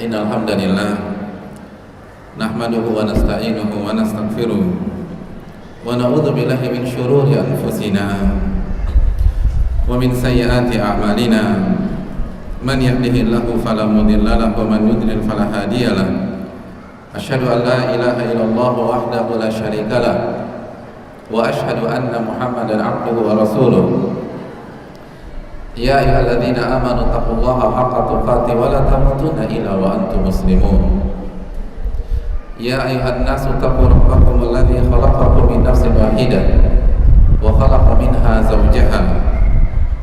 Innal hamdalillah nahmaduhu wa nasta'inuhu wa nastaghfiruh wa na'udzu billahi min shururi anfusina wa min sayyiati a'malina man yahdihillahu fala mudilla lahu wa man yudlil fala hadiya lahu asyhadu an la ilaha illallah wahdahu la syarika lahu wa asyhadu anna Muhammadan abduhu wa rasuluh. Ya ayyuhalladzina amanu taqullaha haqqa tuqatih wa la tamutunna illa wa antum muslimun. Ya ayyuhan nasu taqu rabbakum alladzi khalaqakum min nafsin wahidah wa khalaqa minha zawjaha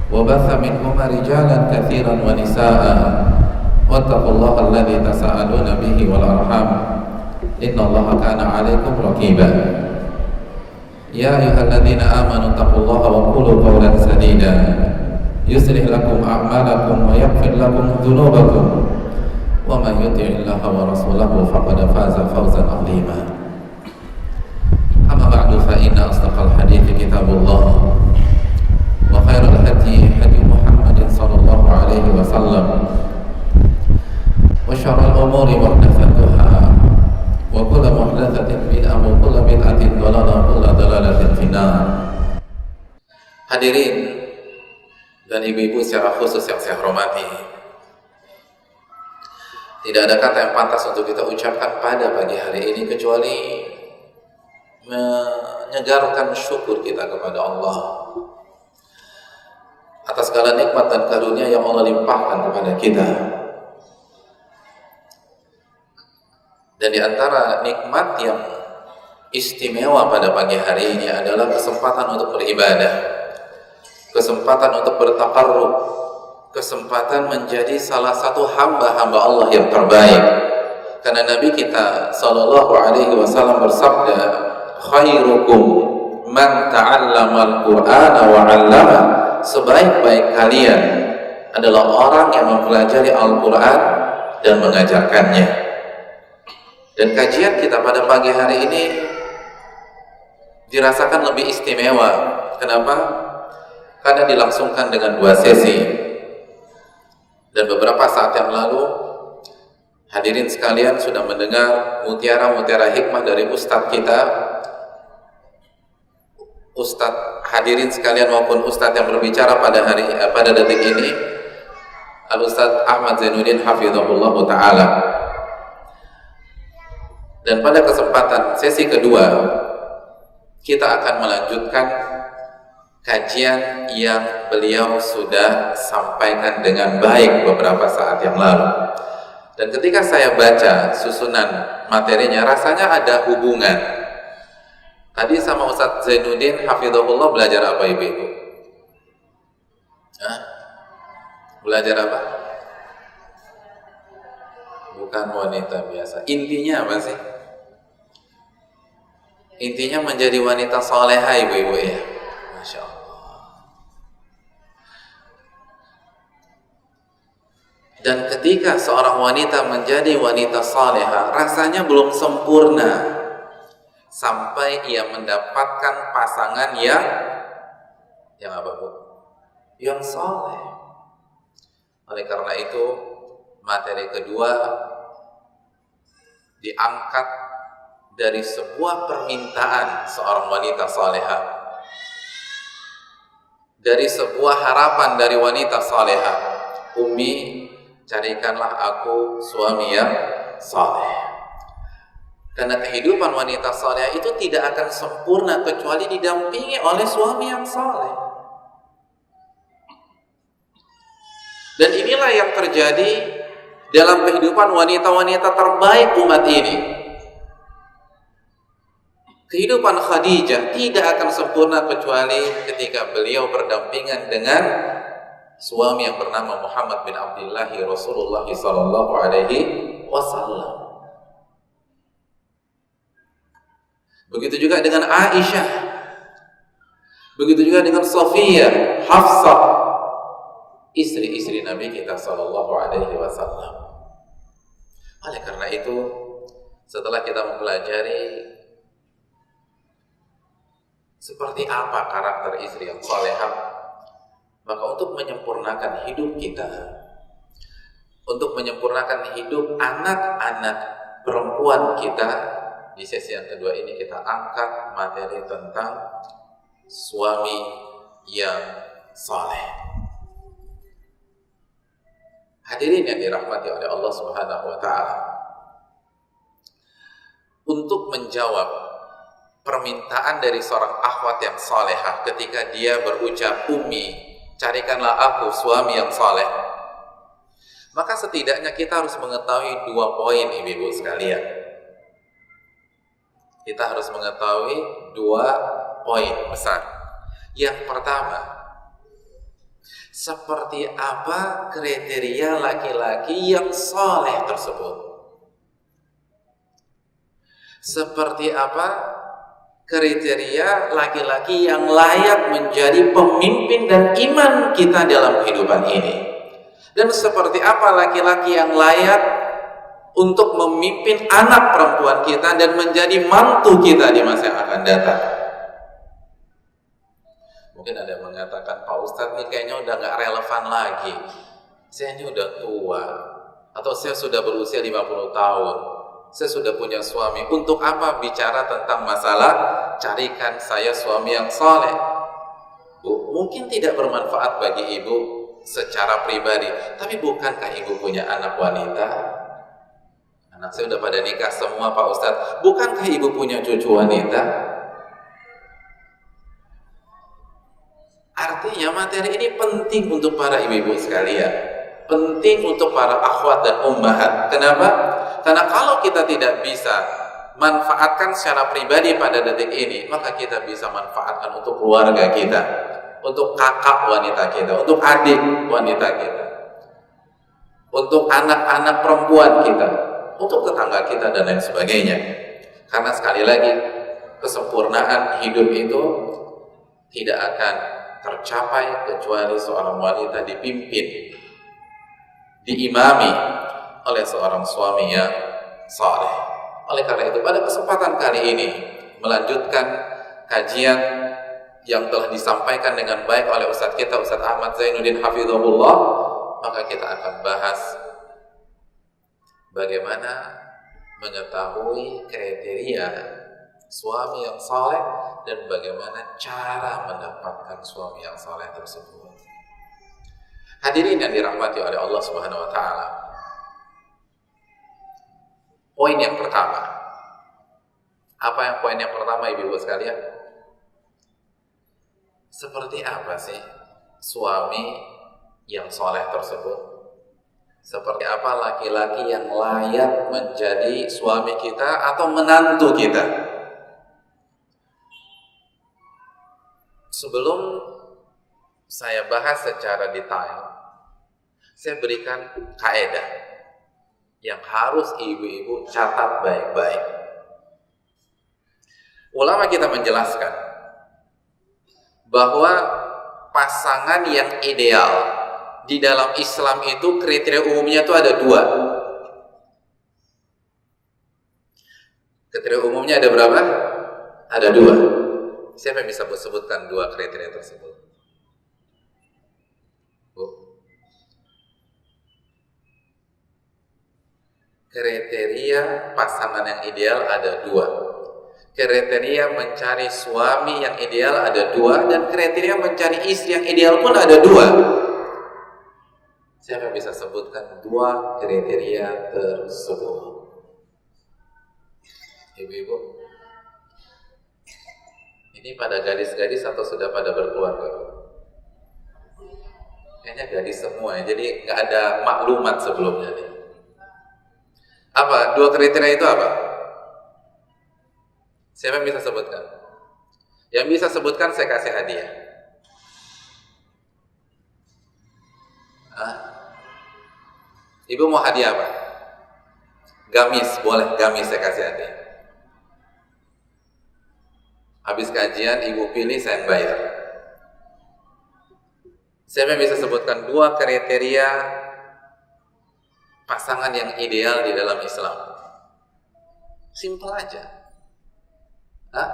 wa batha minhuma rijalan katsiran wa nisaa'a wattaqullaha alladzi tasaaluna bihi wal arham innallaha kana 'alaikum raqiba. Ya ayyuhalladzina amanu taqullaha wa qulu qawlan sadida yuslih lakum a'malakum wa yaghfir lakum dhunubakum wa man yuti'illaha wa rasulahu faqad faza fawzan 'azima. Amma ba'du fa inna asdaqal hadithi kitabullah wa khairal hadi hadi Muhammadin sallallahu alaihi wasallam wa syarrul umuri muhdatsatuha wa kullu muhdatsatin bid'ah wa kullu bid'atin dhalalah wa kullu dhalalatin finnar. Hadirin dan ibu-ibu secara khusus yang saya hormati, tidak ada kata yang pantas untuk kita ucapkan pada pagi hari ini kecuali menyegarkan syukur kita kepada Allah atas segala nikmat dan karunia yang Allah limpahkan kepada kita. Dan di antara nikmat yang istimewa pada pagi hari ini adalah kesempatan untuk beribadah, kesempatan untuk bertaqarrub, kesempatan menjadi salah satu hamba-hamba Allah yang terbaik. Karena Nabi kita sallallahu alaihi wasallam bersabda, khairukum man ta'allama al-Qur'ana wa 'allama. Sebaik-baik kalian adalah orang yang mempelajari Al-Qur'an dan mengajarkannya. Dan kajian kita pada pagi hari ini dirasakan lebih istimewa. Kenapa? Karena dilangsungkan dengan 2 sesi. Dan beberapa saat yang lalu hadirin sekalian sudah mendengar mutiara-mutiara hikmah dari Ustadz kita, Ustadz hadirin sekalian maupun Ustadz yang berbicara pada detik ini, Al-Ustadz Ahmad Zainuddin hafizahullah ta'ala. Dan pada kesempatan sesi kedua kita akan melanjutkan kajian yang beliau sudah sampaikan dengan baik beberapa saat yang lalu. Dan ketika saya baca susunan materinya, rasanya ada hubungan. Tadi sama Ustadz Zainuddin hafizahullah belajar apa ibu-ibu? Belajar apa? Bukan wanita biasa. Intinya apa sih? Intinya menjadi wanita salehah ibu-ibu ya. Masya Allah. Dan ketika seorang wanita menjadi wanita salehah, rasanya belum sempurna sampai ia mendapatkan pasangan yang apa bu? Yang saleh. Oleh karena itu materi kedua diangkat dari sebuah permintaan seorang wanita salehah, dari sebuah harapan dari wanita salehah. Umi, carikanlah aku suami yang saleh. Karena kehidupan wanita saleh itu tidak akan sempurna kecuali didampingi oleh suami yang saleh. Dan inilah yang terjadi dalam kehidupan wanita-wanita terbaik umat ini. Kehidupan Khadijah tidak akan sempurna kecuali ketika beliau berdampingan dengan suami yang bernama Muhammad bin Abdullah Rasulullah sallallahu alaihi wasallam. Begitu juga dengan Aisyah. Begitu juga dengan Sofia, Hafsah, istri-istri Nabi kita sallallahu alaihi wasallam. Oleh karena itu, setelah kita mempelajari seperti apa karakter istri yang salehah, maka untuk menyempurnakan hidup kita, untuk menyempurnakan hidup anak-anak perempuan kita. Di sesi yang kedua ini kita angkat materi tentang suami yang saleh. Hadirin yang dirahmati oleh Allah Subhanahu wa taala. Untuk menjawab permintaan dari seorang akhwat yang salehah ketika dia berucap, "Ummi, carikanlah aku suami yang saleh." Maka setidaknya kita harus mengetahui 2 poin, ibu-ibu sekalian. Kita harus mengetahui 2 poin besar. Yang pertama, seperti apa kriteria laki-laki yang saleh tersebut? Seperti apa kriteria laki-laki yang layak menjadi pemimpin dan iman kita dalam kehidupan ini? Dan seperti apa laki-laki yang layak untuk memimpin anak perempuan kita dan menjadi mantu kita di masa yang akan datang? Mungkin ada yang mengatakan, "Pak Ustadz, ini kayaknya udah gak relevan lagi. Saya ini udah tua, atau saya sudah berusia 50 tahun. Saya sudah punya suami. Untuk apa bicara tentang masalah carikan saya suami yang saleh?" Bu, mungkin tidak bermanfaat bagi ibu secara pribadi, tapi bukankah ibu punya anak wanita? Anak saya udah pada nikah semua, Pak Ustadz. Bukankah ibu punya cucu wanita? Artinya materi ini penting untuk para ibu-ibu sekalian, penting untuk para akhwat dan ummahat. Kenapa? Karena kalau kita tidak bisa manfaatkan secara pribadi pada detik ini, maka kita bisa manfaatkan untuk keluarga kita, untuk kakak wanita kita, untuk adik wanita kita, untuk anak-anak perempuan kita, untuk tetangga kita dan lain sebagainya. Karena sekali lagi, kesempurnaan hidup itu tidak akan tercapai kecuali seorang wanita dipimpin, diimami oleh seorang suami yang saleh. Oleh karena itu, pada kesempatan kali ini melanjutkan kajian yang telah disampaikan dengan baik oleh Ustadz kita, Ustadz Ahmad Zainuddin Hafizahullah, maka kita akan bahas bagaimana mengetahui kriteria suami yang saleh dan bagaimana cara mendapatkan suami yang saleh tersebut. Hadirin yang dirahmati oleh Allah Subhanahu wa taala. Poin yang pertama. Apa yang poin yang pertama, ibu-ibu sekalian? Seperti apa sih suami yang saleh tersebut? Seperti apa laki-laki yang layak menjadi suami kita atau menantu kita? Sebelum saya bahas secara detail, saya berikan kaidah yang harus ibu-ibu catat baik-baik. Ulama kita menjelaskan bahwa pasangan yang ideal di dalam Islam itu kriteria umumnya itu ada 2. Kriteria umumnya ada berapa? Ada 2. Siapa yang bisa sebutkan 2 kriteria tersebut? Bu. Kriteria pasangan yang ideal ada 2. Kriteria mencari suami yang ideal ada 2, dan kriteria mencari istri yang ideal pun ada 2. Siapa yang bisa sebutkan 2 kriteria tersebut? Ibu-ibu. Ini pada gadis-gadis atau sudah pada berkeluarga? Kayaknya gadis semua ya, jadi nggak ada maklumat sebelumnya nih. Apa? 2 kriteria itu apa? Siapa yang bisa sebutkan? Yang bisa sebutkan saya kasih hadiah. Hah? Ibu mau hadiah apa? Gamis, boleh gamis saya kasih hadiah. Habis kajian, ibu pilih, saya bayar. Siapa yang bisa sebutkan 2 kriteria pasangan yang ideal di dalam Islam? Simpel aja. Hah?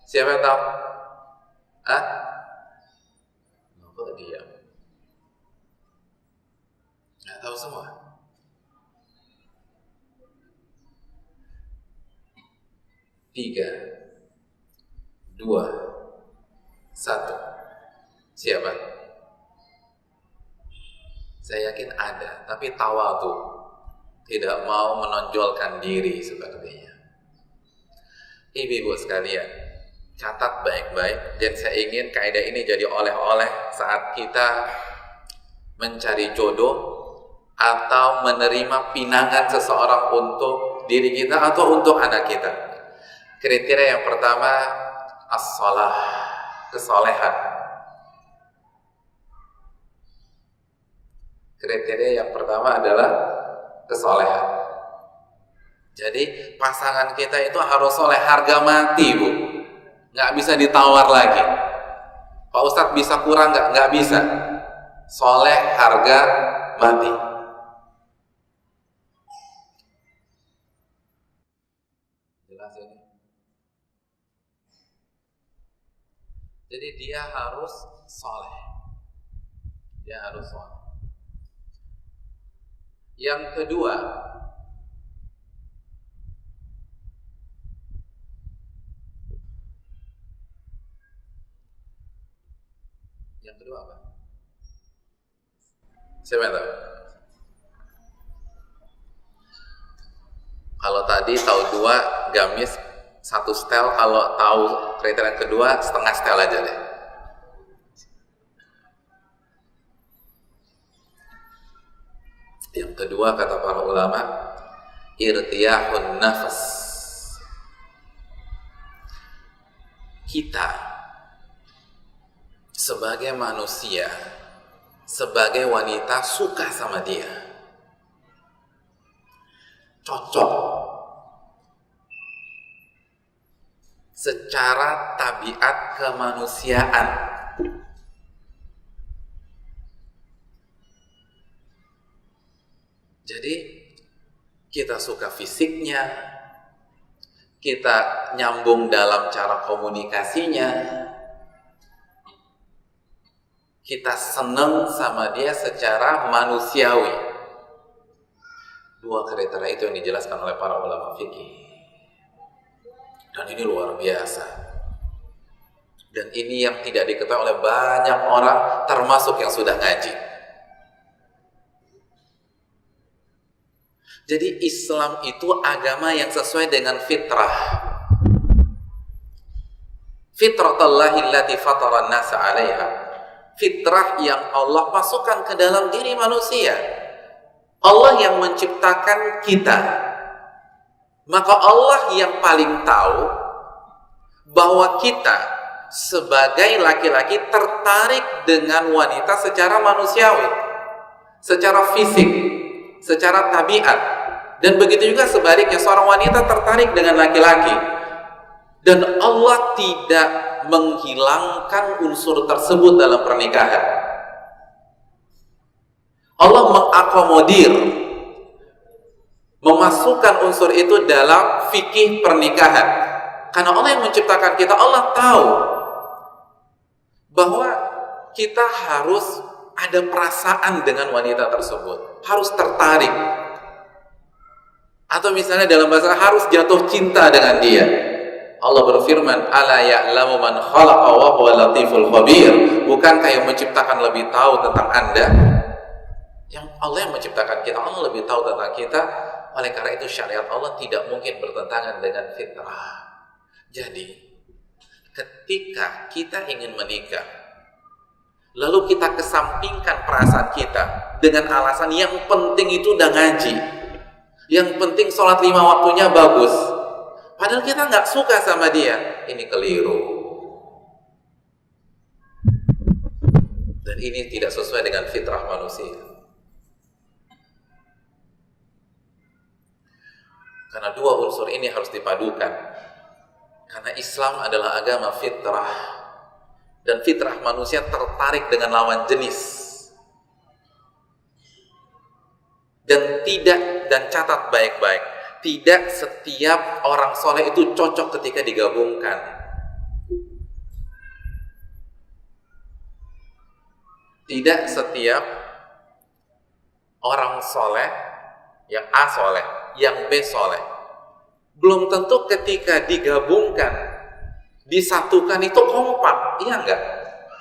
Siapa yang tahu? Hah? Kok diam? Nggak tahu semua. Tiga, dua, satu. Siapa? Saya yakin ada, tapi tawadhu, tidak mau menonjolkan diri sepertinya. Ibu-ibu sekalian, catat baik-baik, dan saya ingin kaidah ini jadi oleh-oleh saat kita mencari jodoh atau menerima pinangan seseorang untuk diri kita atau untuk anak kita. Kriteria yang pertama, as-shalah, kesolehan. Kriteria yang pertama adalah kesolehan. Jadi pasangan kita itu harus soleh, harga mati, Bu. Nggak bisa ditawar lagi. Pak Ustadz bisa kurang nggak? Nggak bisa. Soleh, harga mati. Jelas ini? Jadi dia harus soleh. Dia harus soleh. Yang kedua, apa? Siapa yang tahu? Kalau tadi tahu 2 gamis 1 setel, kalau tahu kriteria yang kedua setengah setel aja deh. Yang kedua kata para ulama, irtiyahun nafas. Kita sebagai manusia, sebagai wanita suka sama dia, cocok secara tabiat kemanusiaan. Jadi kita suka fisiknya, kita nyambung dalam cara komunikasinya, kita seneng sama dia secara manusiawi. 2 kriteria itu yang dijelaskan oleh para ulama fikih. Dan ini luar biasa. Dan ini yang tidak diketahui oleh banyak orang, termasuk yang sudah ngaji. Jadi Islam itu agama yang sesuai dengan fitrah. Fitratallahi allati fatara an-nasa 'alaiha. Fitrah yang Allah masukkan ke dalam diri manusia. Allah yang menciptakan kita. Maka Allah yang paling tahu bahwa kita sebagai laki-laki tertarik dengan wanita secara manusiawi, secara fisik, secara tabiat. Dan begitu juga sebaliknya, seorang wanita tertarik dengan laki-laki. Dan Allah tidak menghilangkan unsur tersebut dalam pernikahan. Allah mengakomodir, memasukkan unsur itu dalam fikih pernikahan. Karena Allah yang menciptakan kita, Allah tahu bahwa kita harus ada perasaan dengan wanita tersebut, harus tertarik. Atau misalnya dalam bahasa harus jatuh cinta dengan dia. Allah berfirman, "Ala ya'lamu man khalaqa wa huwa latiful khabir." Bukankah yang menciptakan lebih tahu tentang Anda? Yang Allah yang menciptakan kita, Allah lebih tahu tentang kita. Oleh karena itu syariat Allah tidak mungkin bertentangan dengan fitrah. Jadi, ketika kita ingin menikah, lalu kita kesampingkan perasaan kita dengan alasan yang penting itu udah ngaji, yang penting sholat 5 waktunya bagus, padahal kita nggak suka sama dia, ini keliru. Dan ini tidak sesuai dengan fitrah manusia. Karena 2 unsur ini harus dipadukan. Karena Islam adalah agama fitrah. Dan fitrah manusia tertarik dengan lawan jenis. Dan catat baik-baik, tidak setiap orang soleh itu cocok ketika digabungkan. Tidak setiap orang soleh, yang A soleh, yang B soleh. Belum tentu ketika digabungkan, disatukan itu kompak, iya enggak?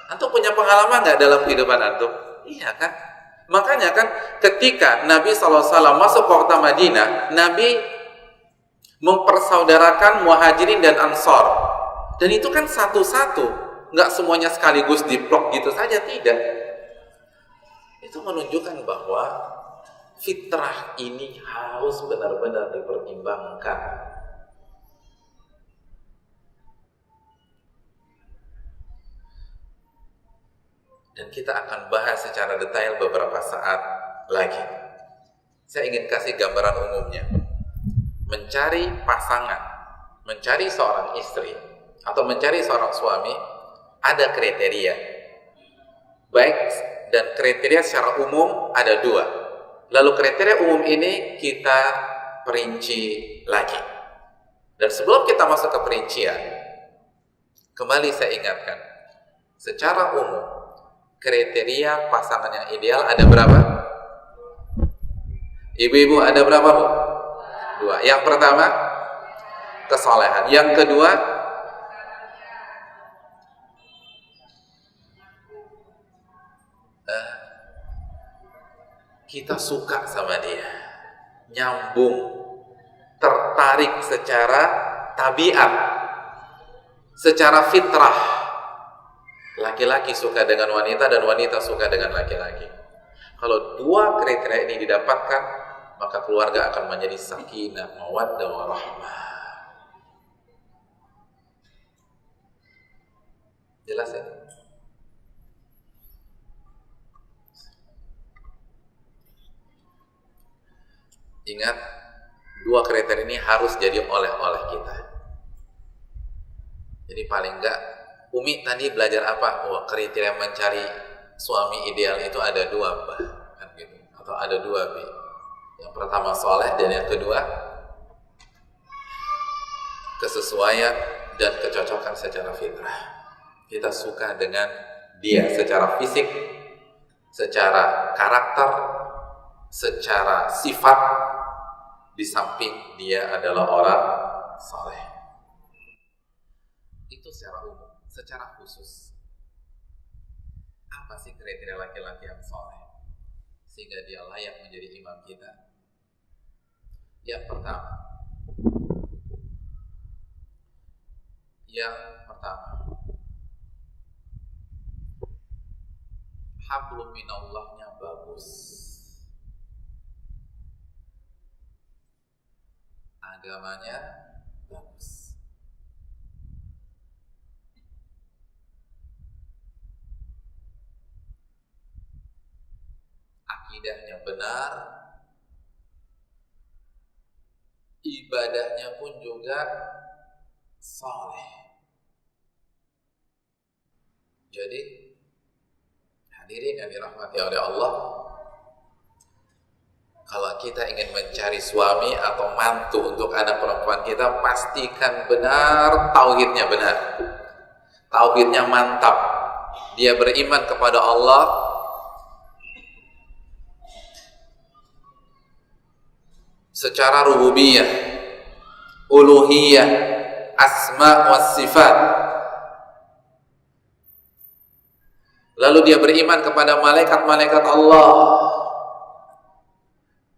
Antum punya pengalaman enggak dalam kehidupan antum? Iya kan? Makanya kan ketika Nabi SAW masuk ke kota Madinah, Nabi mempersaudarakan Muhajirin dan Ansor. Dan itu kan satu-satu, enggak semuanya sekaligus diplok gitu saja, tidak. Itu menunjukkan bahwa fitrah ini harus benar-benar dipertimbangkan. Dan kita akan bahas secara detail beberapa saat lagi. Saya ingin kasih gambaran umumnya. Mencari pasangan, mencari seorang istri, atau mencari seorang suami, ada kriteria. Baik, dan kriteria secara umum ada 2. Lalu kriteria umum ini kita perinci lagi. Dan sebelum kita masuk ke perincian, kembali saya ingatkan, secara umum, kriteria pasangan yang ideal ada berapa? Ibu-ibu ada berapa, Bu? 2. Yang pertama, kesolehan. Yang kedua, kita suka sama dia, nyambung, tertarik secara tabiat, secara fitrah. Laki-laki suka dengan wanita dan wanita suka dengan laki-laki. Kalau 2 kriteria ini didapatkan, maka keluarga akan menjadi sakinah, mawaddah, warahmah. Jelas ya? Ingat, 2 kriteria ini harus jadi oleh-oleh kita. Jadi paling enggak, Umi tadi belajar apa? Oh, kriteria mencari suami ideal itu ada 2, Mbak. Kan gitu. Atau ada 2, B. Yang pertama soleh, dan yang kedua kesesuaian dan kecocokan secara fitrah. Kita suka dengan dia secara fisik, secara karakter, secara sifat, di samping dia adalah orang soleh. Itu secara umum. Secara khusus, apa sih kriteria laki-laki yang soleh sehingga dia layak menjadi imam kita? Yang pertama, hablum minallahnya bagus, agamanya bagus, akidahnya benar, ibadahnya pun juga saleh. Jadi hadirin yang dirahmati oleh Allah, kalau kita ingin mencari suami atau mantu untuk anak perempuan kita, pastikan benar tauhidnya benar, tauhidnya mantap. Dia beriman kepada Allah, secara rububiyah, uluhiyah, asma wa sifat. Lalu dia beriman kepada malaikat-malaikat Allah.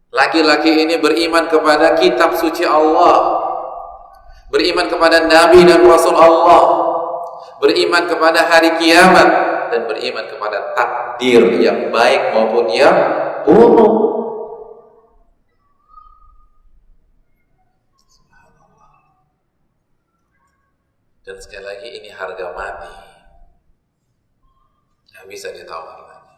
Laki-laki ini beriman kepada kitab suci Allah, beriman kepada Nabi dan Rasul Allah, beriman kepada hari kiamat, dan beriman kepada takdir yang baik maupun yang buruk. Dan sekali lagi, ini harga mati, nggak bisa ditawar lagi.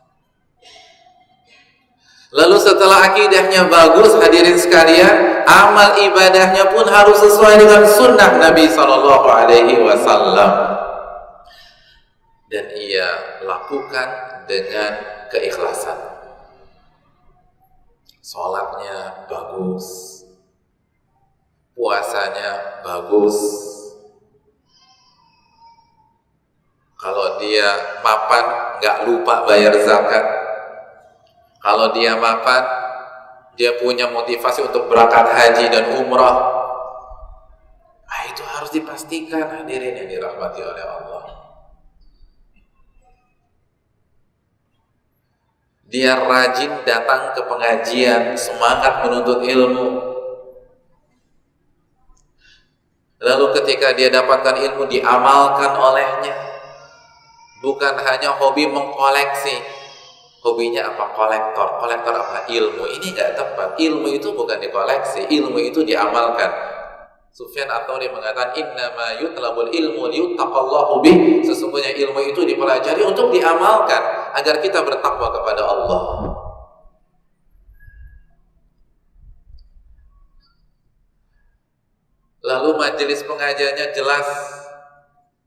Lalu setelah akidahnya bagus, hadirin sekalian, amal ibadahnya pun harus sesuai dengan sunnah Nabi SAW, dan ia lakukan dengan keikhlasan. Sholatnya bagus, puasanya bagus. Kalau dia mapan, nggak lupa bayar zakat. Kalau dia makan, dia punya motivasi untuk berangkat haji dan umrah. Itu harus dipastikan, hadirin yang dirahmati oleh Allah. Dia rajin datang ke pengajian, semangat menuntut ilmu. Lalu ketika dia dapatkan ilmu, diamalkan olehnya. Bukan hanya hobi mengkoleksi. Hobinya apa? Kolektor. Kolektor apa? Ilmu. Ini nggak tepat. Ilmu itu bukan dikoleksi, ilmu itu diamalkan. Sufyan Ats-Tsauri mengatakan, innama yutlabul ilmu liyuttaqallahu bih. Sesungguhnya ilmu itu dipelajari untuk diamalkan agar kita bertakwa kepada Allah. Lalu majelis pengajiannya jelas,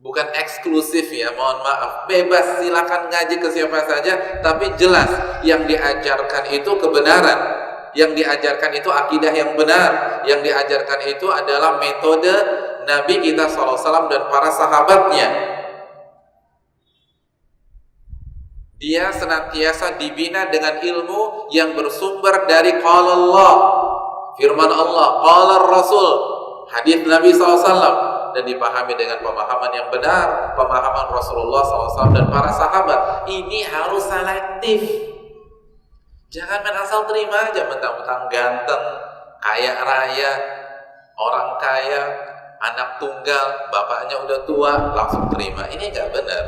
bukan eksklusif ya, mohon maaf, bebas, silakan ngaji ke siapa saja, tapi jelas yang diajarkan itu kebenaran. Yang diajarkan itu akidah yang benar. Yang diajarkan itu adalah metode Nabi kita SAW dan para sahabatnya. Dia senantiasa dibina dengan ilmu yang bersumber dari qala Allah, firman Allah, qala Rasul, hadis Nabi SAW, dan dipahami dengan pemahaman yang benar, pemahaman Rasulullah SAW dan para sahabat. Ini harus selektif. Jangan main asal terima aja, mentang-mentang ganteng, kaya raya, orang kaya, anak tunggal, bapaknya udah tua, langsung terima. Ini nggak benar.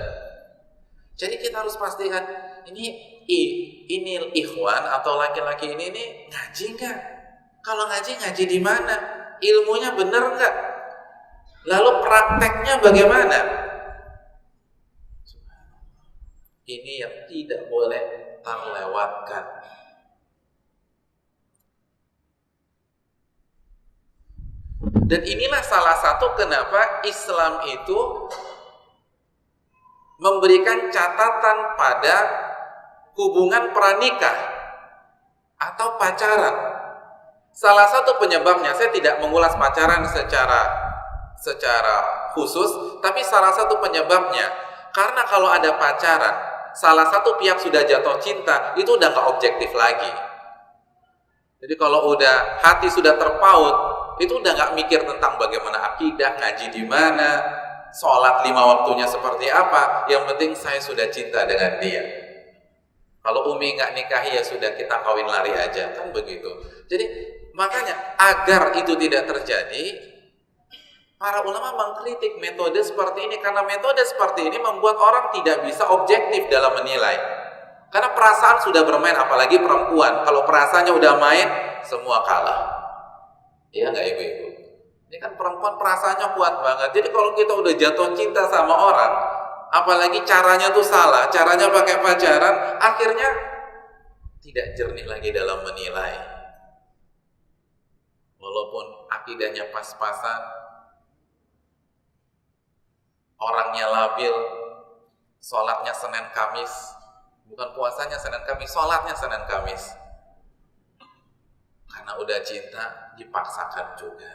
Jadi kita harus pastikan ini ikhwan atau laki-laki ini ngaji nggak? Kalau ngaji di mana? Ilmunya benar nggak? Lalu prakteknya bagaimana? Ini yang tidak boleh terlewatkan. Dan inilah salah satu kenapa Islam itu memberikan catatan pada hubungan pranikah atau pacaran. Salah satu penyebabnya, saya tidak mengulas pacaran secara khusus, tapi salah satu penyebabnya karena kalau ada pacaran, salah satu pihak sudah jatuh cinta, itu udah nggak objektif lagi. Jadi kalau udah hati sudah terpaut, itu udah nggak mikir tentang bagaimana akidah, ngaji di mana, sholat 5 waktunya seperti apa. Yang penting saya sudah cinta dengan dia. Kalau Umi nggak nikahi ya sudah, kita kawin lari aja, kan begitu. Jadi makanya agar itu tidak terjadi, para ulama mengkritik metode seperti ini, karena metode seperti ini membuat orang tidak bisa objektif dalam menilai. Karena perasaan sudah bermain, apalagi perempuan. Kalau perasaannya udah main, semua kalah. Iya nggak ibu-ibu? Ini kan perempuan perasaannya kuat banget. Jadi kalau kita udah jatuh cinta sama orang, apalagi caranya tuh salah, caranya pakai pacaran, akhirnya tidak jernih lagi dalam menilai. Walaupun akidahnya pas-pasan, orangnya labil, sholatnya Senin Kamis, bukan puasanya Senin Kamis, sholatnya Senin Kamis. Karena udah cinta, dipaksakan juga.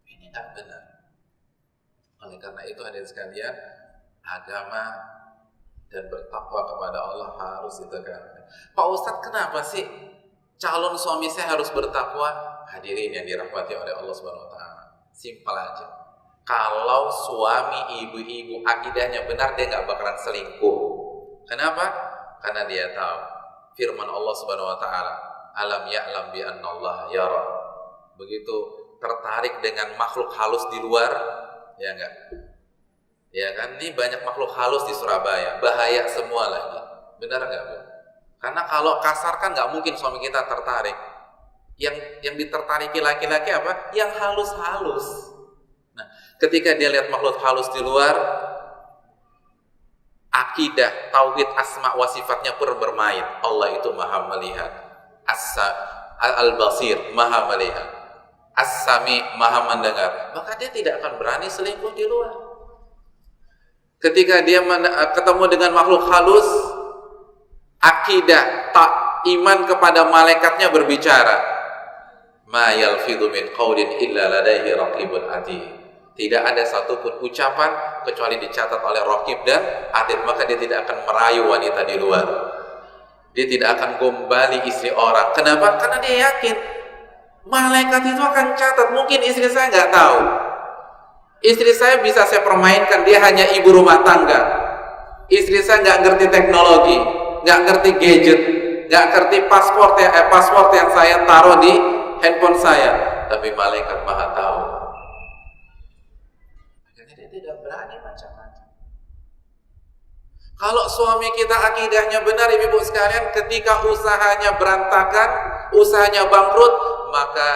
Ini tak benar. Oleh karena itu hadirin sekalian, agama dan bertakwa kepada Allah harus ditekankan. Pak Ustadz, kenapa sih calon suami saya harus bertakwa? Hadirin yang dirahmati oleh Allah Subhanahu wa taala. Simpel aja. Kalau suami ibu-ibu akidahnya benar, dia nggak bakalan selingkuh. Kenapa? Karena dia tahu firman Allah Subhanahu wa taala, alam ya'lam bi annallaha yara. Begitu tertarik dengan makhluk halus di luar, ya enggak? Ya kan, ini banyak makhluk halus di Surabaya, bahaya semua lagi. Benar enggak, Bu? Karena kalau kasar kan enggak mungkin suami kita tertarik. Yang ditertariki laki-laki apa? Yang halus-halus. Nah, ketika dia lihat makhluk halus di luar, akidah, tauhid, asma wa sifatnya pun bermain. Allah itu Maha melihat. Al-Basir, Maha melihat. As-Sami, Maha mendengar. Maka dia tidak akan berani selingkuh di luar. Ketika dia ketemu dengan makhluk halus, akidah, iman kepada malaikatnya berbicara. Ma yalfidhu min qaulin illa ladaihi raqibun atid. Tidak ada satupun ucapan kecuali dicatat oleh raqib dan atid, maka dia tidak akan merayu wanita di luar. Dia tidak akan gombali istri orang. Kenapa? Karena dia yakin malaikat itu akan catat. Mungkin istri saya nggak tahu. Istri saya bisa saya permainkan, dia hanya ibu rumah tangga. Istri saya nggak ngerti teknologi, nggak ngerti gadget, nggak ngerti password yang saya taruh di handphone saya. Tapi malaikat maha tahu. Makanya dia tidak berani macam-macam. Kalau suami kita akidahnya benar, ibu-ibu sekalian, ketika usahanya berantakan, usahanya bangkrut, maka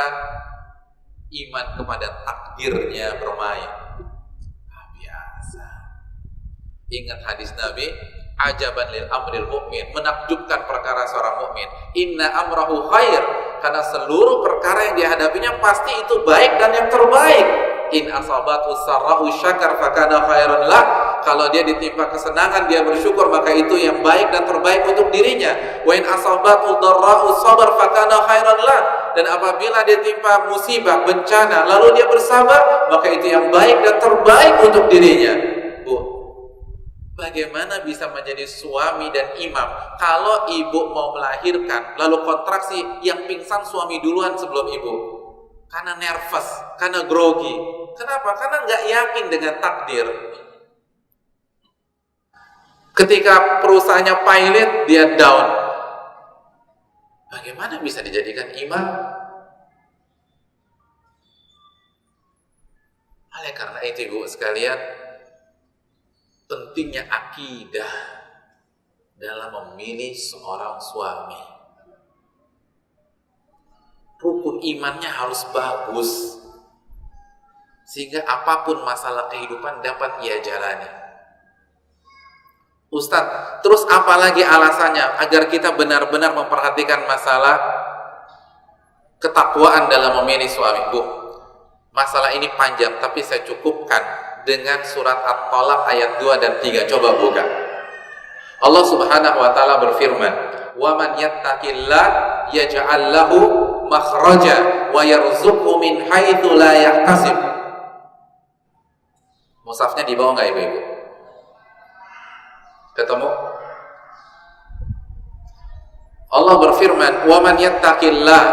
iman kepada takdirnya bermain. Biasa. Ingat hadis Nabi, ajaban lil amril mu'min, menakjubkan perkara seorang mukmin. Inna amrahu khair, karena seluruh perkara yang dihadapinya pasti itu baik dan yang terbaik. In asabathu sarra'u syakar fakana khairan lah. Kalau dia ditimpa kesenangan, dia bersyukur, maka itu yang baik dan terbaik untuk dirinya. Wa in asabathu dharra'u sabar fakana khairan lah. Dan apabila dia timpa musibah, bencana, lalu dia bersabar, maka itu yang baik dan terbaik untuk dirinya. Bu, bagaimana bisa menjadi suami dan imam kalau ibu mau melahirkan, lalu kontraksi, yang pingsan suami duluan sebelum ibu? Karena nervous, karena grogi. Kenapa? Karena nggak yakin dengan takdir. Ketika perusahaannya pilot, dia down. Bagaimana bisa dijadikan imam? Oleh karena itu, ibu sekalian, pentingnya akidah dalam memilih seorang suami. Rukun imannya harus bagus, sehingga apapun masalah kehidupan dapat ia jalani. Ustadz, terus apa lagi alasannya agar kita benar-benar memperhatikan masalah ketakwaan dalam memilih suami? Bu, masalah ini panjang, tapi saya cukupkan dengan surat At-Talaq ayat 2 dan 3. Coba buka. Allah Subhanahu wa taala berfirman, "Wa man yattaqillah yaj'al lahu makhraja wa yarzuqhu min haitsu la yahtasib." Mushafnya di bawah enggak, Ibu-ibu? Ketemu? Allah berfirman, "Wa man yattaqillah,"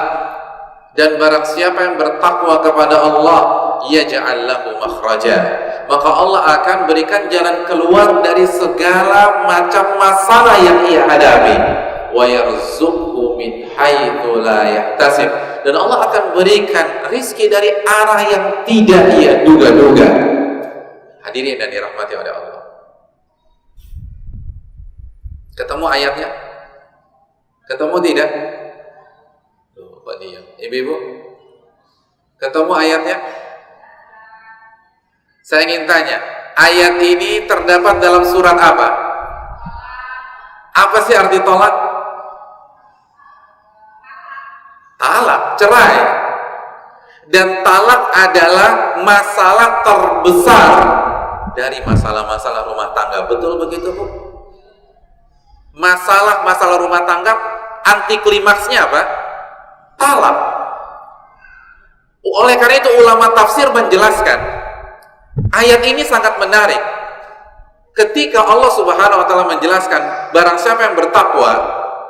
dan barang siapa yang bertakwa kepada Allah, yaj'al lahu makhraja, maka Allah akan berikan jalan keluar dari segala macam masalah yang ia hadapi. Wa yarzuqhu min haitsu la yahtasib, dan Allah akan berikan rizki dari arah yang tidak ia duga-duga. Hadirin dan dirahmati oleh Allah. Ketemu ayatnya? Ketemu tidak? Loh, Pak diam. Ibu-ibu, ketemu ayatnya? Saya ingin tanya, ayat ini terdapat dalam surat apa? Apa sih arti tolak? Talak, cerai. Dan talak adalah masalah terbesar dari masalah-masalah rumah tangga. Betul begitu, Bu? Masalah rumah tangga, anti klimaksnya apa? Talak. Oleh karena itu ulama tafsir menjelaskan, ayat ini sangat menarik. Ketika Allah Subhanahu wa taala menjelaskan barang siapa yang bertakwa,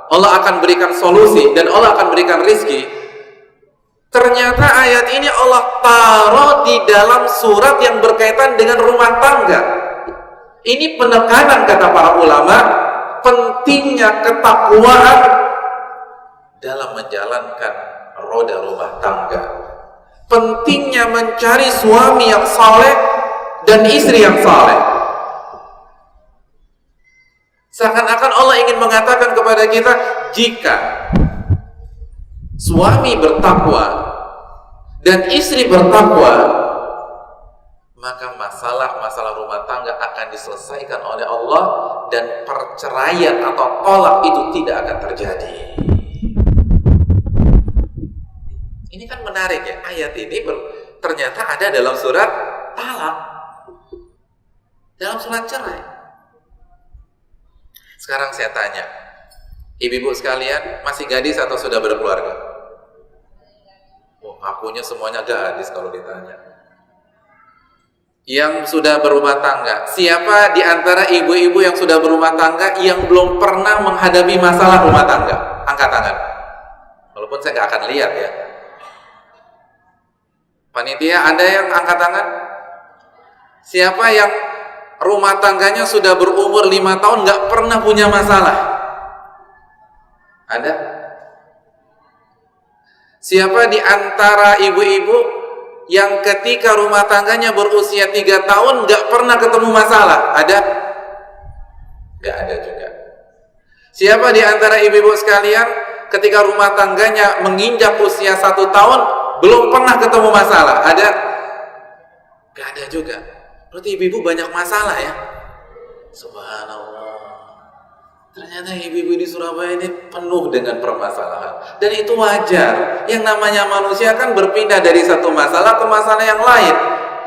Allah akan berikan solusi dan Allah akan berikan rizki. Ternyata ayat ini Allah taruh di dalam surat yang berkaitan dengan rumah tangga. Ini penekanan, kata para ulama, pentingnya ketakwaan dalam menjalankan roda rumah tangga. Pentingnya mencari suami yang saleh dan istri yang saleh. Seakan-akan Allah ingin mengatakan kepada kita, jika suami bertakwa dan istri bertakwa, maka masalah-masalah rumah tangga akan diselesaikan oleh Allah dan perceraian atau tolak itu tidak akan terjadi. Ini kan menarik ya, ayat ini ternyata ada dalam surat talak, dalam surat cerai. Sekarang saya tanya, ibu-ibu sekalian, masih gadis atau sudah berkeluarga? Oh, akunya semuanya gadis kalau ditanya. yang sudah berumah tangga? Siapa di antara ibu-ibu yang sudah berumah tangga yang belum pernah menghadapi masalah rumah tangga? Angkat tangan. Walaupun saya nggak akan lihat ya. Panitia, ada yang angkat tangan? Siapa yang rumah tangganya sudah berumur 5 tahun nggak pernah punya masalah? Ada? Siapa di antara ibu-ibu yang ketika rumah tangganya berusia 3 tahun nggak pernah ketemu masalah? Ada? Nggak ada juga. Siapa di antara ibu-ibu sekalian ketika rumah tangganya menginjak usia 1 tahun belum pernah ketemu masalah? Ada? Nggak ada juga. Berarti ibu-ibu banyak masalah ya. Subhanallah. Ternyata ibu-ibu di Surabaya ini penuh dengan permasalahan. Dan itu wajar. Yang namanya manusia kan berpindah dari satu masalah ke masalah yang lain.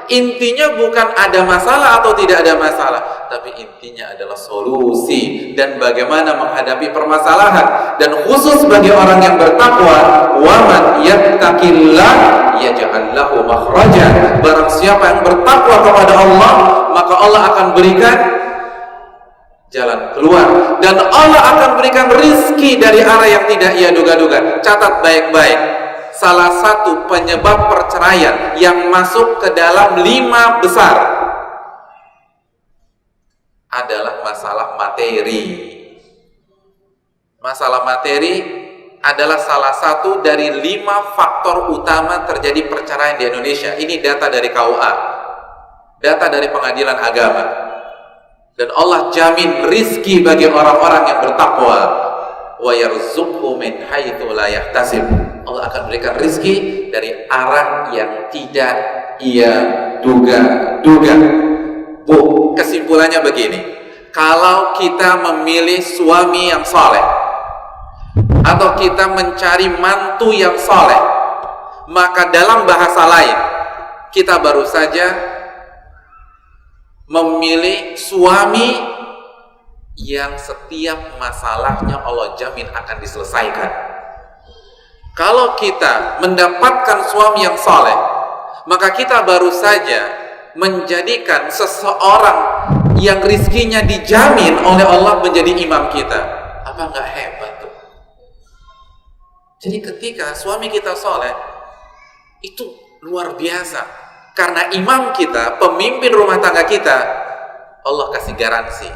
Intinya bukan ada masalah atau tidak ada masalah, tapi intinya adalah solusi dan bagaimana menghadapi permasalahan. Dan khusus bagi orang yang bertakwa, waman yattaqillah yaj'al lahu makhraja. Barang siapa yang bertakwa kepada Allah, maka Allah akan berikan jalan keluar, dan Allah akan berikan rizki dari arah yang tidak ia duga-duga. Catat baik-baik, salah satu penyebab perceraian yang masuk ke dalam 5 besar adalah masalah materi. Masalah materi adalah salah satu dari 5 faktor utama terjadi perceraian di Indonesia. Ini data dari KUA, data dari Pengadilan Agama. Dan Allah jamin rizki bagi orang-orang yang bertakwa. Wa yarzuqhu min haitsu la yahtasib. Allah akan berikan rizki dari arah yang tidak ia duga-duga. Bu, kesimpulannya begini. Kalau kita memilih suami yang saleh atau kita mencari mantu yang saleh, maka dalam bahasa lain kita baru saja memilih suami yang setiap masalahnya Allah jamin akan diselesaikan. Kalau kita mendapatkan suami yang saleh, maka kita baru saja menjadikan seseorang yang rizkinya dijamin oleh Allah menjadi imam kita. Apa nggak hebat tuh? Jadi ketika suami kita saleh, itu luar biasa. Karena imam kita, pemimpin rumah tangga kita, Allah kasih garansi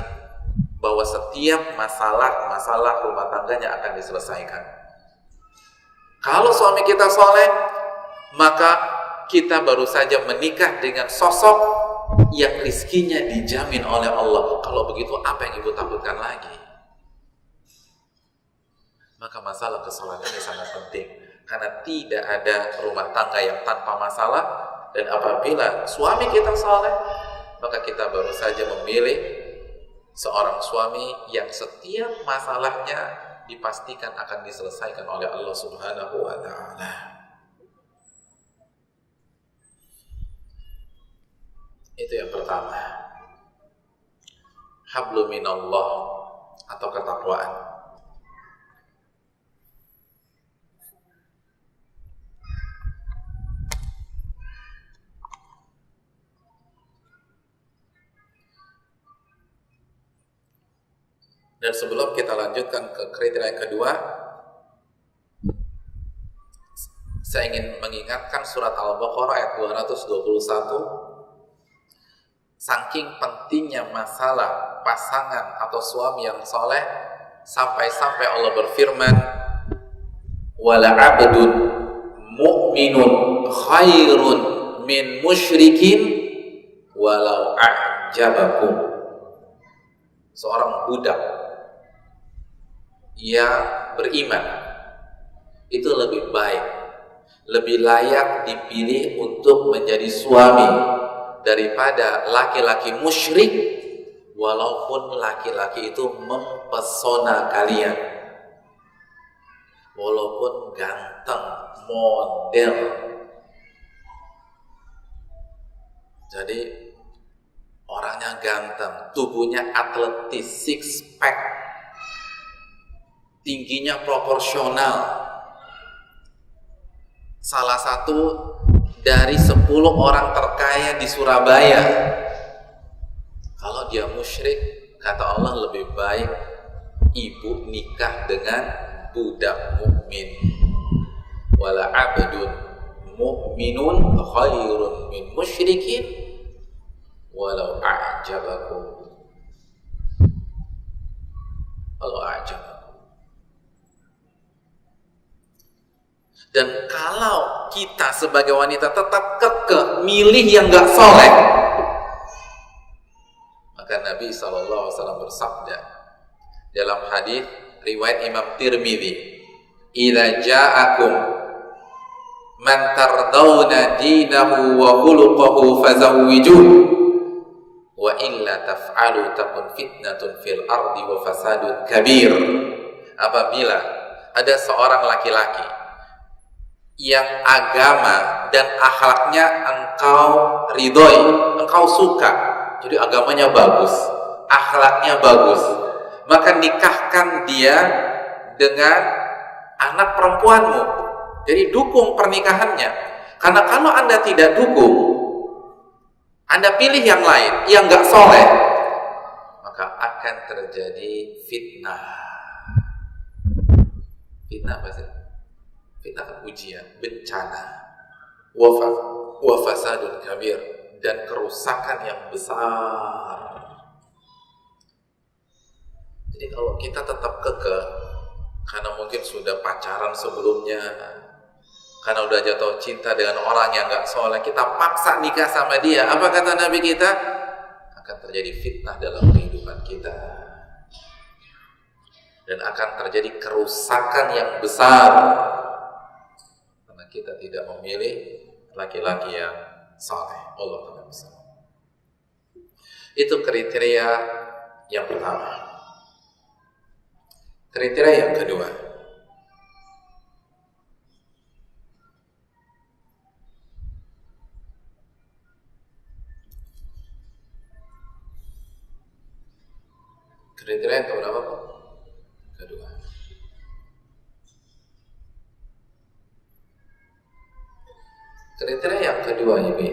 bahwa setiap masalah rumah tangganya akan diselesaikan. Kalau suami kita soleh, maka kita baru saja menikah dengan sosok yang rizkinya dijamin oleh Allah. Kalau begitu, apa yang ibu takutkan lagi? Maka masalah kesolehan ini sangat penting. Karena tidak ada rumah tangga yang tanpa masalah. Dan apabila suami kita saleh, maka kita baru saja memilih seorang suami yang setiap masalahnya dipastikan akan diselesaikan oleh Allah Subhanahu wa ta'ala. Itu yang pertama. Hablum minallah atau ketakwaan. Dan sebelum kita lanjutkan ke kriteria kedua, saya ingin mengingatkan surat Al-Baqarah ayat 221. Saking pentingnya masalah pasangan atau suami yang soleh, sampai-sampai Allah berfirman, wala abdun mu'minun khairun min musyrikin walau a'jabakum. Seorang budak yang beriman itu lebih baik, lebih layak dipilih untuk menjadi suami daripada laki-laki musyrik, walaupun laki-laki itu mempesona kalian, walaupun ganteng, model. Jadi orangnya ganteng, tubuhnya atletis, six pack, tingginya proporsional. Salah satu dari 10 orang terkaya di Surabaya, kalau dia musyrik, kata Allah lebih baik ibu nikah dengan budak mukmin. Wala abdun mu'minun khairun min musyrikin walau a'jabakum. Walau a'jabakum. Dan kalau kita sebagai wanita tetap kekeh milih yang gak soleh, maka Nabi SAW bersabda dalam hadis riwayat Imam Tirmidzi, "Idza ja'akum man tardawna dinahu wa khuluquhu fazawwijuhu wa illa taf'alu takun fitnatun fil ardi wa fasadun kabir." Apabila ada seorang laki-laki yang agama dan akhlaknya engkau ridhoi, engkau suka, jadi agamanya bagus, akhlaknya bagus, maka nikahkan dia dengan anak perempuanmu. Jadi dukung pernikahannya. Karena kalau Anda tidak dukung, Anda pilih yang lain, yang gak soleh, maka akan terjadi fitnah. Fitnah apa sih? Fitnah kan ujian, bencana, wafasadun kabir, dan kerusakan yang besar. Jadi kalau kita tetap kekeh, karena mungkin sudah pacaran sebelumnya, karena udah jatuh cinta dengan orang yang gak soleh, kita paksa nikah sama dia, apa kata Nabi kita? Akan terjadi fitnah dalam kehidupan kita, dan akan terjadi kerusakan yang besar, karena kita tidak memilih laki-laki yang soleh. Allah Ta'ala bisa. Itu kriteria yang pertama. Kriteria yang kedua, kriteria yang keberapa, Pak? Kedua. Kriteria yang kedua ini,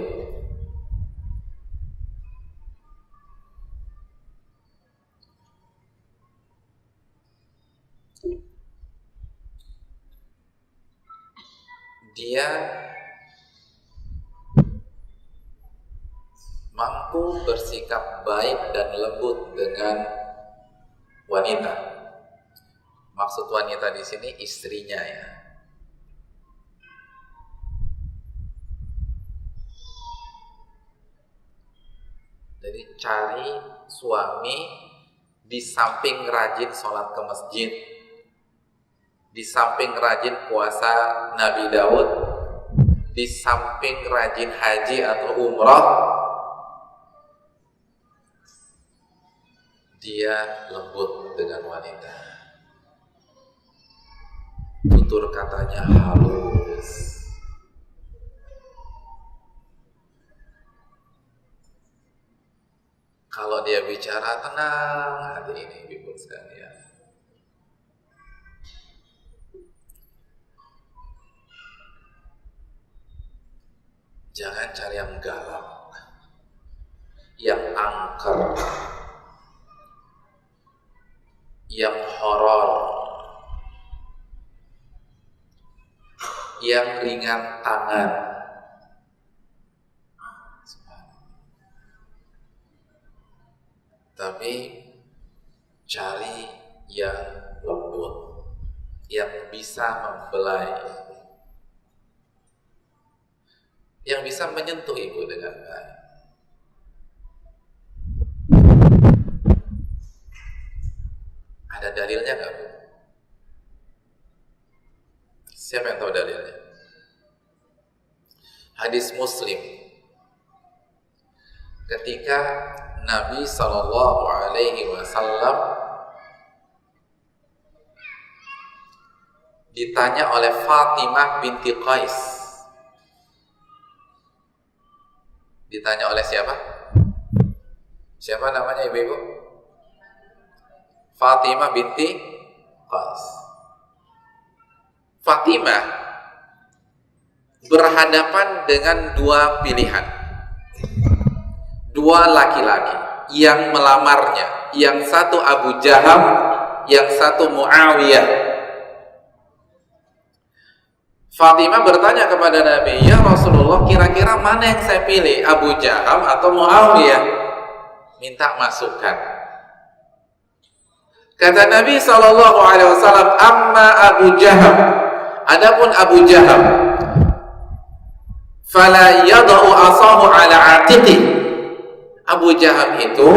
dia mampu bersikap baik dan lembut dengan wanita. Maksud wanita di sini istrinya ya. Jadi cari suami di samping rajin sholat ke masjid, di samping rajin puasa Nabi Daud, di samping rajin haji atau umrah, dia lembut dengan wanita, tutur katanya halus, kalau dia bicara tenang hati ini, ibu sekalian. Jangan cari yang galak, yang angker, yang horor, yang ringan tangan. Tapi cari yang lembut, yang bisa membelai, yang bisa menyentuh ibu dengan baik. Ada dalilnya nggak, Bu? Siapa yang tahu dalilnya? Hadis Muslim, ketika Nabi SAW ditanya oleh Fatimah binti Qais. Ditanya oleh siapa? Siapa namanya ibu-ibu? Fatimah binti Qais. Fatimah berhadapan dengan dua pilihan, dua laki-laki yang melamarnya, yang satu Abu Jaham, yang satu Muawiyah. Fatimah bertanya kepada Nabi, "Ya Rasulullah, kira-kira mana yang saya pilih, Abu Jaham atau Muawiyah?" Minta masukan. Kata Nabi SAW, "Amma Abu Jaham, adapun Abu Jaham, fala yadau asahu ala atiqi." Abu Jaham itu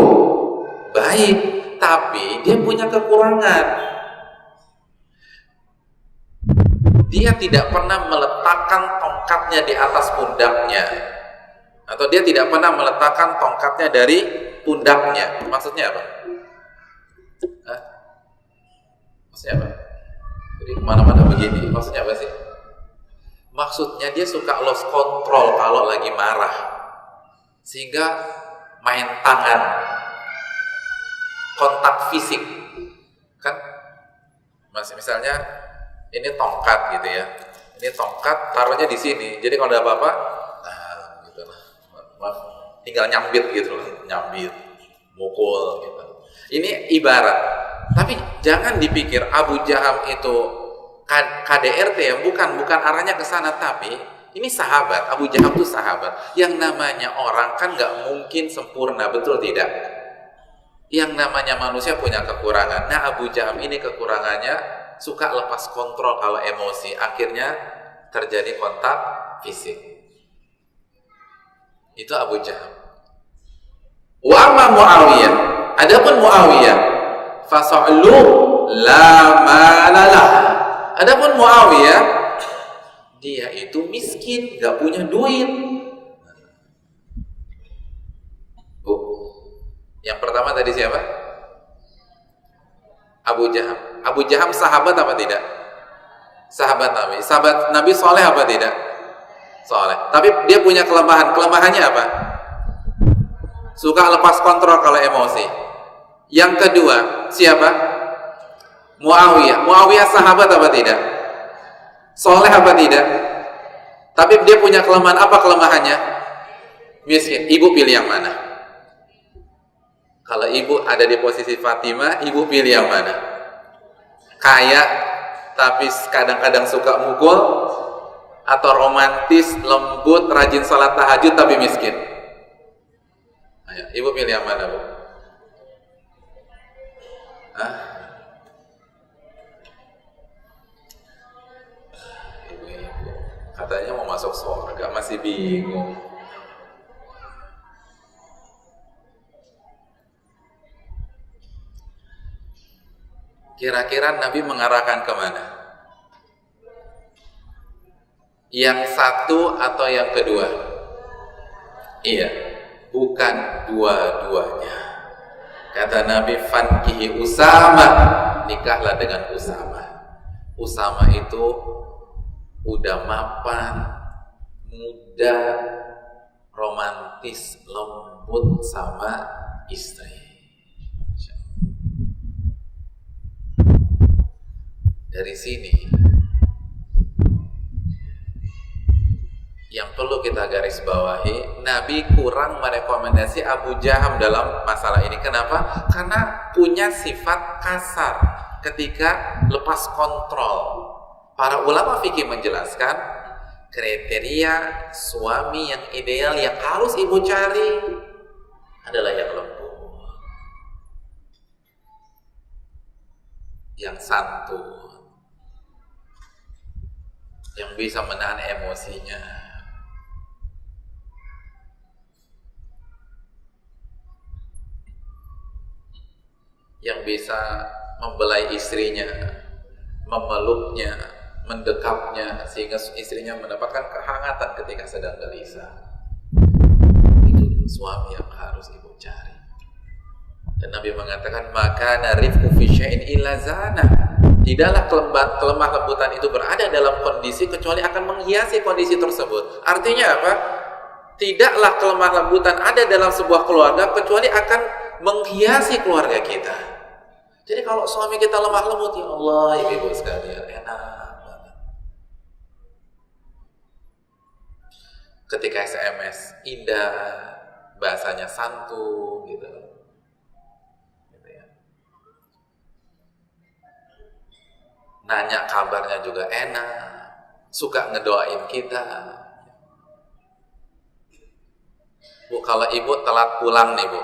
baik, tapi dia punya kekurangan. Dia tidak pernah meletakkan tongkatnya di atas pundaknya, atau dia tidak pernah meletakkan tongkatnya dari pundaknya. Maksudnya apa? Hah? Maksudnya apa? Jadi kemana-mana begini. Maksudnya apa sih? Maksudnya dia suka lost control kalau lagi marah, sehingga main tangan, kontak fisik, kan? Misalnya ini tongkat gitu ya, ini tongkat taruhnya di sini, jadi kalau ada apa-apa, nah gitu lah, tinggal nyambit gitu loh, nyambit, mukul gitu. Ini ibarat, tapi jangan dipikir Abu Jaham itu KDRT ya, bukan arahnya ke sana, tapi ini sahabat. Abu Jaham itu sahabat. Yang namanya orang kan nggak mungkin sempurna, betul tidak? Yang namanya manusia punya kekurangan. Nah, Abu Jaham ini kekurangannya suka lepas kontrol kalau emosi, akhirnya terjadi kontak fisik. Itu Abu Jaham. Wa amma Muawiyah, adapun Muawiyah, fasa'lu la malalah. Adapun Muawiyah, dia itu miskin, gak punya duit. Yang pertama tadi siapa? Abu Jaham. Abu Jaham sahabat apa tidak? Sahabat Nabi. Sahabat Nabi soleh apa tidak? Soleh. Tapi dia punya kelemahan. Kelemahannya apa? Suka lepas kontrol kalau emosi. Yang kedua, siapa? Muawiyah. Muawiyah sahabat apa tidak? Soleh apa tidak? Tapi dia punya kelemahan. Apa kelemahannya? Miskin. Ibu pilih yang mana? Kalau ibu ada di posisi Fatimah, ibu pilih yang mana? Kaya tapi kadang-kadang suka mukul, atau romantis, lembut, rajin salat tahajud tapi miskin? Ayo, ibu pilih yang mana, Bu? Hah? Ibu-ibu katanya mau masuk surga, masih bingung. Kira-kira Nabi mengarahkan kemana? Yang satu atau yang kedua? Iya, bukan dua-duanya. Kata Nabi, fankihi Usama, nikahlah dengan Usama. Usama itu udah mapan, muda, romantis, lembut sama istri. Dari sini yang perlu kita garis bawahi, Nabi kurang merekomendasi Abu Jaham dalam masalah ini. Kenapa? Karena punya sifat kasar ketika lepas kontrol. Para ulama fikih menjelaskan kriteria suami yang ideal yang harus ibu cari adalah yang lembut, yang santun, yang bisa menahan emosinya, yang bisa membelai istrinya, memeluknya, mendekapnya, sehingga istrinya mendapatkan kehangatan ketika sedang gelisah. Itu suami yang harus ibu cari. Dan Nabi mengatakan, maka narifku fi syai'in illa zana. Tidaklah kelemah lembutan itu berada dalam kondisi kecuali akan menghiasi kondisi tersebut. Artinya apa? Tidaklah kelemah lembutan ada dalam sebuah keluarga kecuali akan menghiasi keluarga kita. Jadi kalau suami kita lemah lembut, ya Allah, ibu sekalian, enak banget. ketika SMS indah, bahasanya santun gitu ya. Nanya kabarnya juga enak, suka ngedoain kita. Bu, kalau ibu telat pulang nih Bu,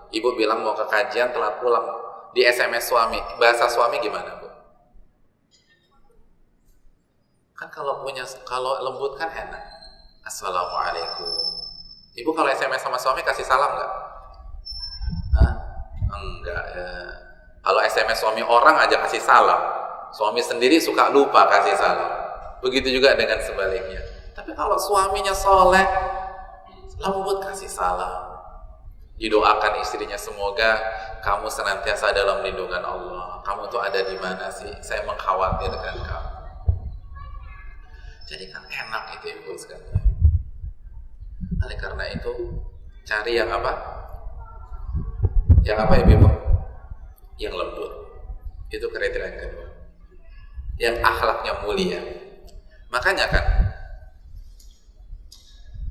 ibu bilang mau ke kajian telat pulang, di SMS suami, bahasa suami gimana Bu? Kan kalau lembut kan enak. Assalamualaikum. Ibu kalau SMS sama suami kasih salam nggak? Hah? Enggak ya. Kalau SMS suami orang aja kasih salam, suami sendiri suka lupa kasih salam. Begitu juga dengan sebaliknya. Tapi kalau suaminya soleh, lembut kasih salam, didoakan istrinya, semoga kamu senantiasa dalam lindungan Allah. Kamu tuh ada di mana sih? Saya mengkhawatirkan kamu. Jadi kan enak itu ibu sekalian. Oleh karena itu cari yang apa? Yang apa ibu? Yang lembut. Itu kriteria yang kedua. Yang akhlaknya mulia. Makanya kan,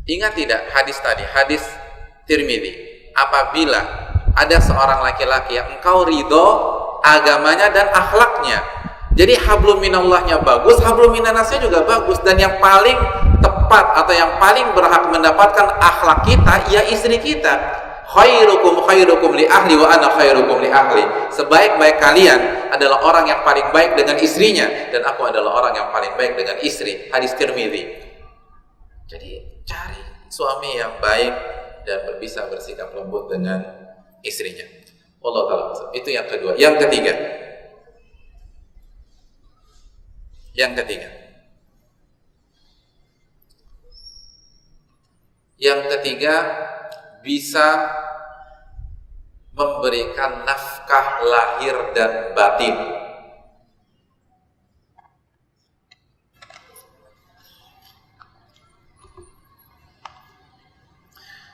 ingat tidak hadis tadi, hadis Tirmidzi, apabila ada seorang laki-laki yang engkau ridho agamanya dan akhlaknya, jadi hablum minallahnya bagus, hablum minannasnya juga bagus, dan yang paling tepat atau yang paling berhak mendapatkan akhlak kita ya istri kita. Khairukum li ahli wa ana khairukum li ahli. Sebaik-baik kalian adalah orang yang paling baik dengan istrinya, dan aku adalah orang yang paling baik dengan istri. Hadis Tirmidzi. Jadi cari suami yang baik dan bisa bersikap lembut dengan istrinya. Allah taala. Itu yang kedua. Yang ketiga. Yang ketiga, bisa memberikan nafkah lahir dan batin.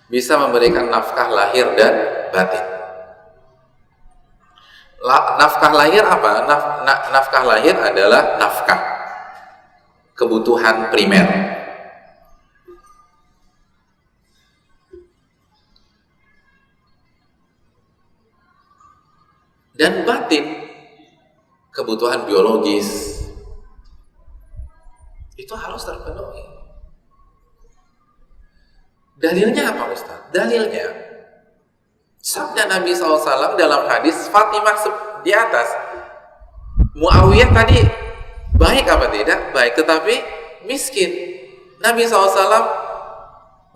Bisa memberikan nafkah lahir dan batin. Nafkah lahir apa? Nafkah lahir adalah nafkah kebutuhan primer. Dan batin, kebutuhan biologis. Itu harus terpenuhi. Dalilnya apa Ustaz? Dalilnya sabda Nabi SAW dalam hadis Fatimah di atas. Muawiyah tadi baik apa tidak? Baik, tetapi miskin. Nabi SAW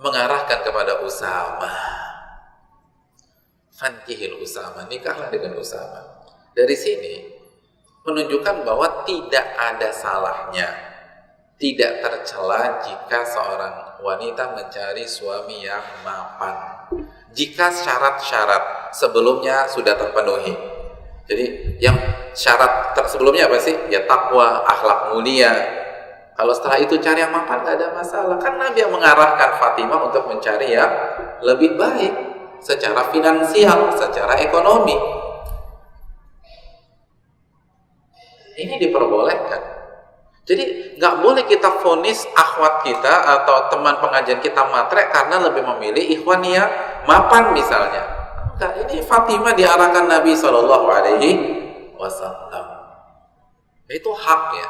mengarahkan kepada Usama. Fankihil Usama, nikahlah dengan Usama. Dari sini menunjukkan bahwa tidak ada salahnya, tidak tercela jika seorang wanita mencari suami yang mapan, jika syarat-syarat sebelumnya sudah terpenuhi. Jadi yang syarat sebelumnya apa sih? Ya takwa, akhlak mulia. Kalau setelah itu cari yang mapan, gak ada masalah. Kan Nabi yang mengarahkan Fatimah untuk mencari yang lebih baik secara finansial, secara ekonomi. Ini diperbolehkan. Jadi nggak boleh kita vonis akhwat kita atau teman pengajian kita matre karena lebih memilih ikhwan yang mapan misalnya. Enggak, ini Fatimah diarahkan Nabi SAW. Itu haknya.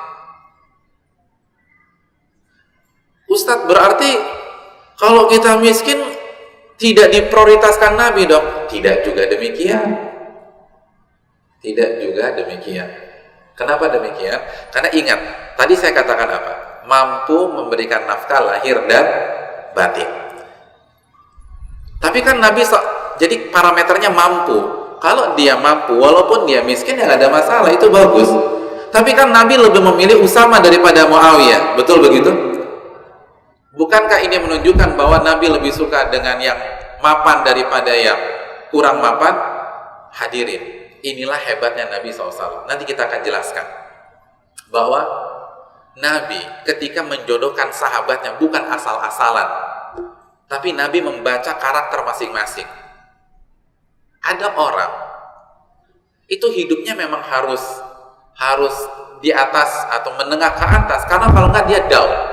Ustadz, berarti kalau kita miskin tidak diprioritaskan Nabi dong? Tidak juga demikian. Tidak juga demikian. Kenapa demikian? Karena ingat, tadi saya katakan apa? Mampu memberikan nafkah lahir dan batin. Tapi kan Nabi jadi parameternya mampu. Kalau dia mampu, walaupun dia miskin ya nggak ada masalah, itu bagus. Tapi kan Nabi lebih memilih Usama daripada Muawiyah. Betul begitu? Bukankah ini menunjukkan bahwa Nabi lebih suka dengan yang mapan daripada yang kurang mapan? Hadirin, inilah hebatnya Nabi SAW. Nanti kita akan jelaskan bahwa Nabi ketika menjodohkan sahabatnya bukan asal-asalan, tapi Nabi membaca karakter masing-masing. Ada orang itu hidupnya memang harus di atas atau menengah ke atas, karena kalau nggak dia down.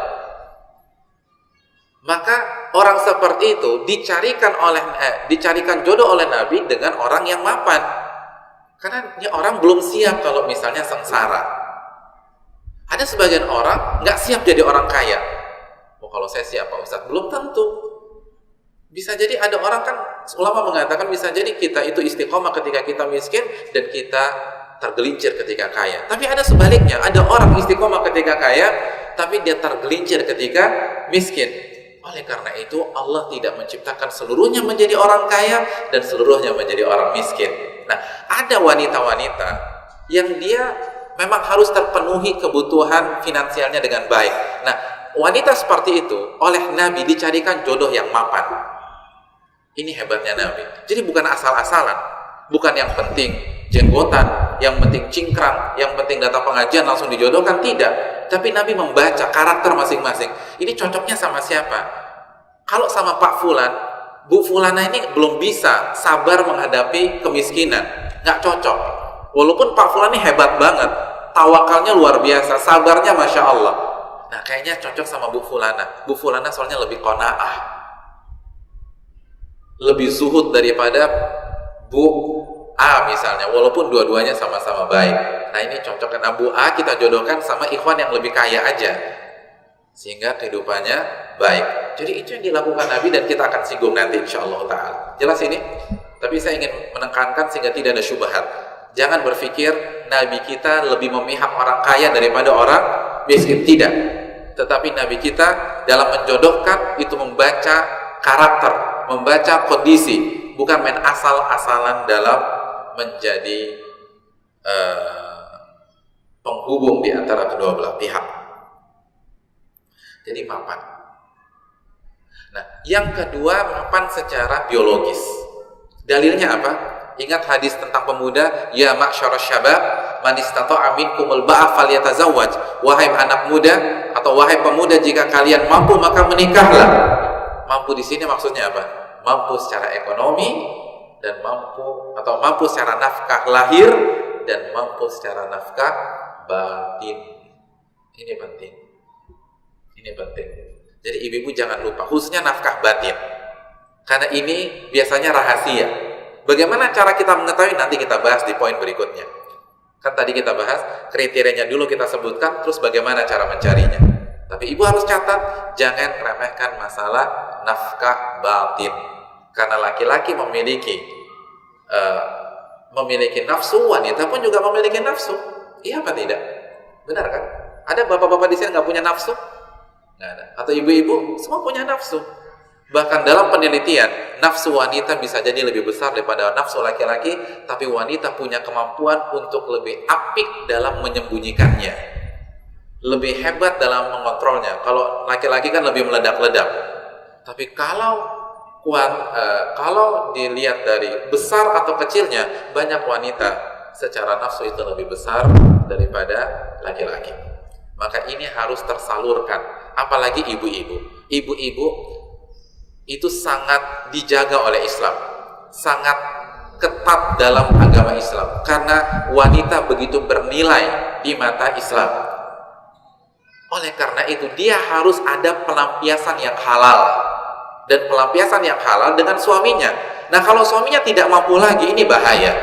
Maka orang seperti itu dicarikan jodoh oleh Nabi dengan orang yang mapan. Karena ini orang belum siap kalau misalnya sengsara. Ada sebagian orang nggak siap jadi orang kaya. Oh, kalau saya siap Pak Ustadz, belum tentu. Bisa jadi ada orang, kan ulama mengatakan bisa jadi kita itu istiqomah ketika kita miskin dan kita tergelincir ketika kaya. Tapi ada sebaliknya, ada orang istiqomah ketika kaya tapi dia tergelincir ketika miskin. Oleh karena itu Allah tidak menciptakan seluruhnya menjadi orang kaya dan seluruhnya menjadi orang miskin. Nah, ada wanita-wanita yang dia memang harus terpenuhi kebutuhan finansialnya dengan baik. Nah, wanita seperti itu oleh Nabi dicarikan jodoh yang mapan. Ini hebatnya Nabi. Jadi bukan asal-asalan, bukan yang penting jenggotan, yang penting cingkrang, yang penting datang pengajian langsung dijodohkan, tidak. Tapi Nabi membaca karakter masing-masing. Ini cocoknya sama siapa? Kalau sama Pak Fulan, Bu Fulana ini belum bisa sabar menghadapi kemiskinan, nggak cocok. Walaupun Pak Fulan ini hebat banget, tawakalnya luar biasa, sabarnya Masya Allah. Nah, kayaknya cocok sama Bu Fulana. Bu Fulana soalnya lebih qanaah, lebih zuhud daripada Bu A misalnya, walaupun dua-duanya sama-sama baik. Nah, ini cocok, karena Bu A kita jodohkan sama ikhwan yang lebih kaya aja, sehingga kehidupannya baik. Jadi itu yang dilakukan Nabi dan kita akan singgung nanti insyaallah ta'ala. Jelas ini? Tapi saya ingin menekankan sehingga tidak ada syubhat. Jangan berpikir Nabi kita lebih memihak orang kaya daripada orang miskin, tidak. Tetapi Nabi kita dalam menjodohkan itu membaca karakter, membaca kondisi, bukan main asal-asalan dalam menjadi penghubung di antara kedua belah pihak. Jadi mapan. Nah, yang kedua mapan secara biologis. Dalilnya apa? Ingat hadis tentang pemuda, ya ma'syarasy syabab, man istata'a minkumul ba'a falyatazawwaj. Wahai anak muda atau wahai pemuda, jika kalian mampu maka menikahlah. Mampu di sini maksudnya apa? Mampu secara ekonomi dan mampu secara nafkah lahir dan mampu secara nafkah batin. Ini penting. Ini penting. Jadi ibu-ibu jangan lupa, khususnya nafkah batin. Karena ini biasanya rahasia. Bagaimana cara kita mengetahui? Nanti kita bahas di poin berikutnya. Kan tadi kita bahas kriterianya dulu kita sebutkan, terus bagaimana cara mencarinya. Tapi ibu harus catat, jangan remehkan masalah nafkah batin. Karena laki-laki memiliki nafsu, wanita pun juga memiliki nafsu. Iya apa tidak? Benar kan? Ada bapak-bapak di sini nggak punya nafsu? Nggak ada. Atau ibu-ibu semua punya nafsu. Bahkan dalam penelitian, nafsu wanita bisa jadi lebih besar daripada nafsu laki-laki, tapi wanita punya kemampuan untuk lebih apik dalam menyembunyikannya, lebih hebat dalam mengontrolnya. Kalau laki-laki kan lebih meledak-ledak. Tapi kalau dilihat dari besar atau kecilnya, banyak wanita secara nafsu itu lebih besar daripada laki-laki. Maka ini harus tersalurkan. Apalagi ibu-ibu. Ibu-ibu itu sangat dijaga oleh Islam, sangat ketat dalam agama Islam, karena wanita begitu bernilai di mata Islam. Oleh karena itu dia harus ada pelampiasan yang halal, dan pelampiasan yang halal dengan suaminya. Nah, kalau suaminya tidak mampu lagi, ini bahaya.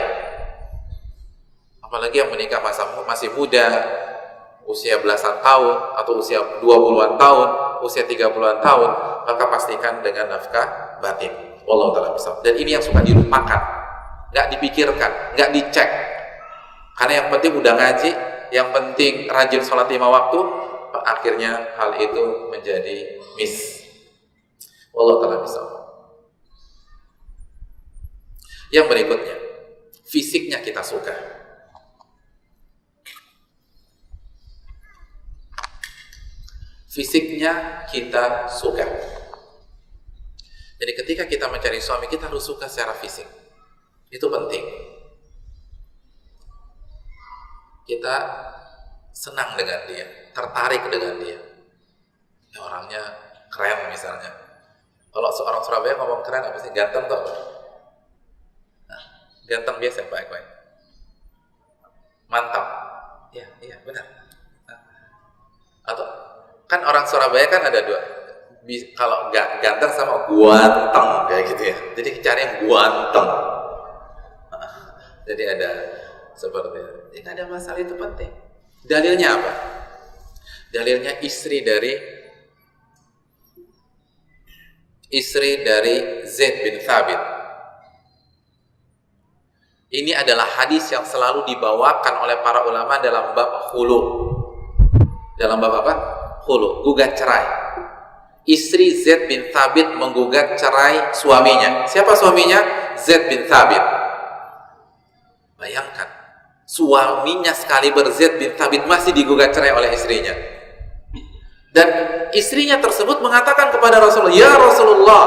Apalagi yang menikah masih muda, usia belasan tahun atau usia 20-an tahun, usia 30-an tahun, maka pastikan dengan nafkah batin. Wallahu ta'ala bishawab. Dan ini yang suka dilupakan, nggak dipikirkan, nggak dicek. Karena yang penting udah ngaji, yang penting rajin sholat 5 waktu, akhirnya hal itu menjadi miss. Wallahu ta'ala bishawab. Yang berikutnya, fisiknya kita suka. Fisiknya kita suka. Jadi ketika kita mencari suami, kita harus suka secara fisik. Itu penting. Kita senang dengan dia, tertarik dengan dia. Ya, orangnya keren misalnya. Kalau seorang Surabaya ngomong keren apa sih? Ganteng tuh. Nah, ganteng biasa Pak Eko. Mantap. Iya benar. Nah. Atau kan orang Surabaya kan ada dua. Kalau nggak ganteng sama guanteng kayak gitu ya. Jadi cari yang guanteng. Jadi ada seperti itu. Jadi nggak ada masalah, itu penting. Dalilnya apa? Dalilnya istri dari Zaid bin Thabit. Ini adalah hadis yang selalu dibawakan oleh para ulama dalam bab khulu. Dalam bab apa? Khulu, gugat cerai. Istri Zaid bin Thabit menggugat cerai suaminya. Siapa suaminya? Zaid bin Thabit. Bayangkan, suaminya sekaliber Zaid bin Thabit masih digugat cerai oleh istrinya. Dan istrinya tersebut mengatakan kepada Rasulullah, "Ya Rasulullah,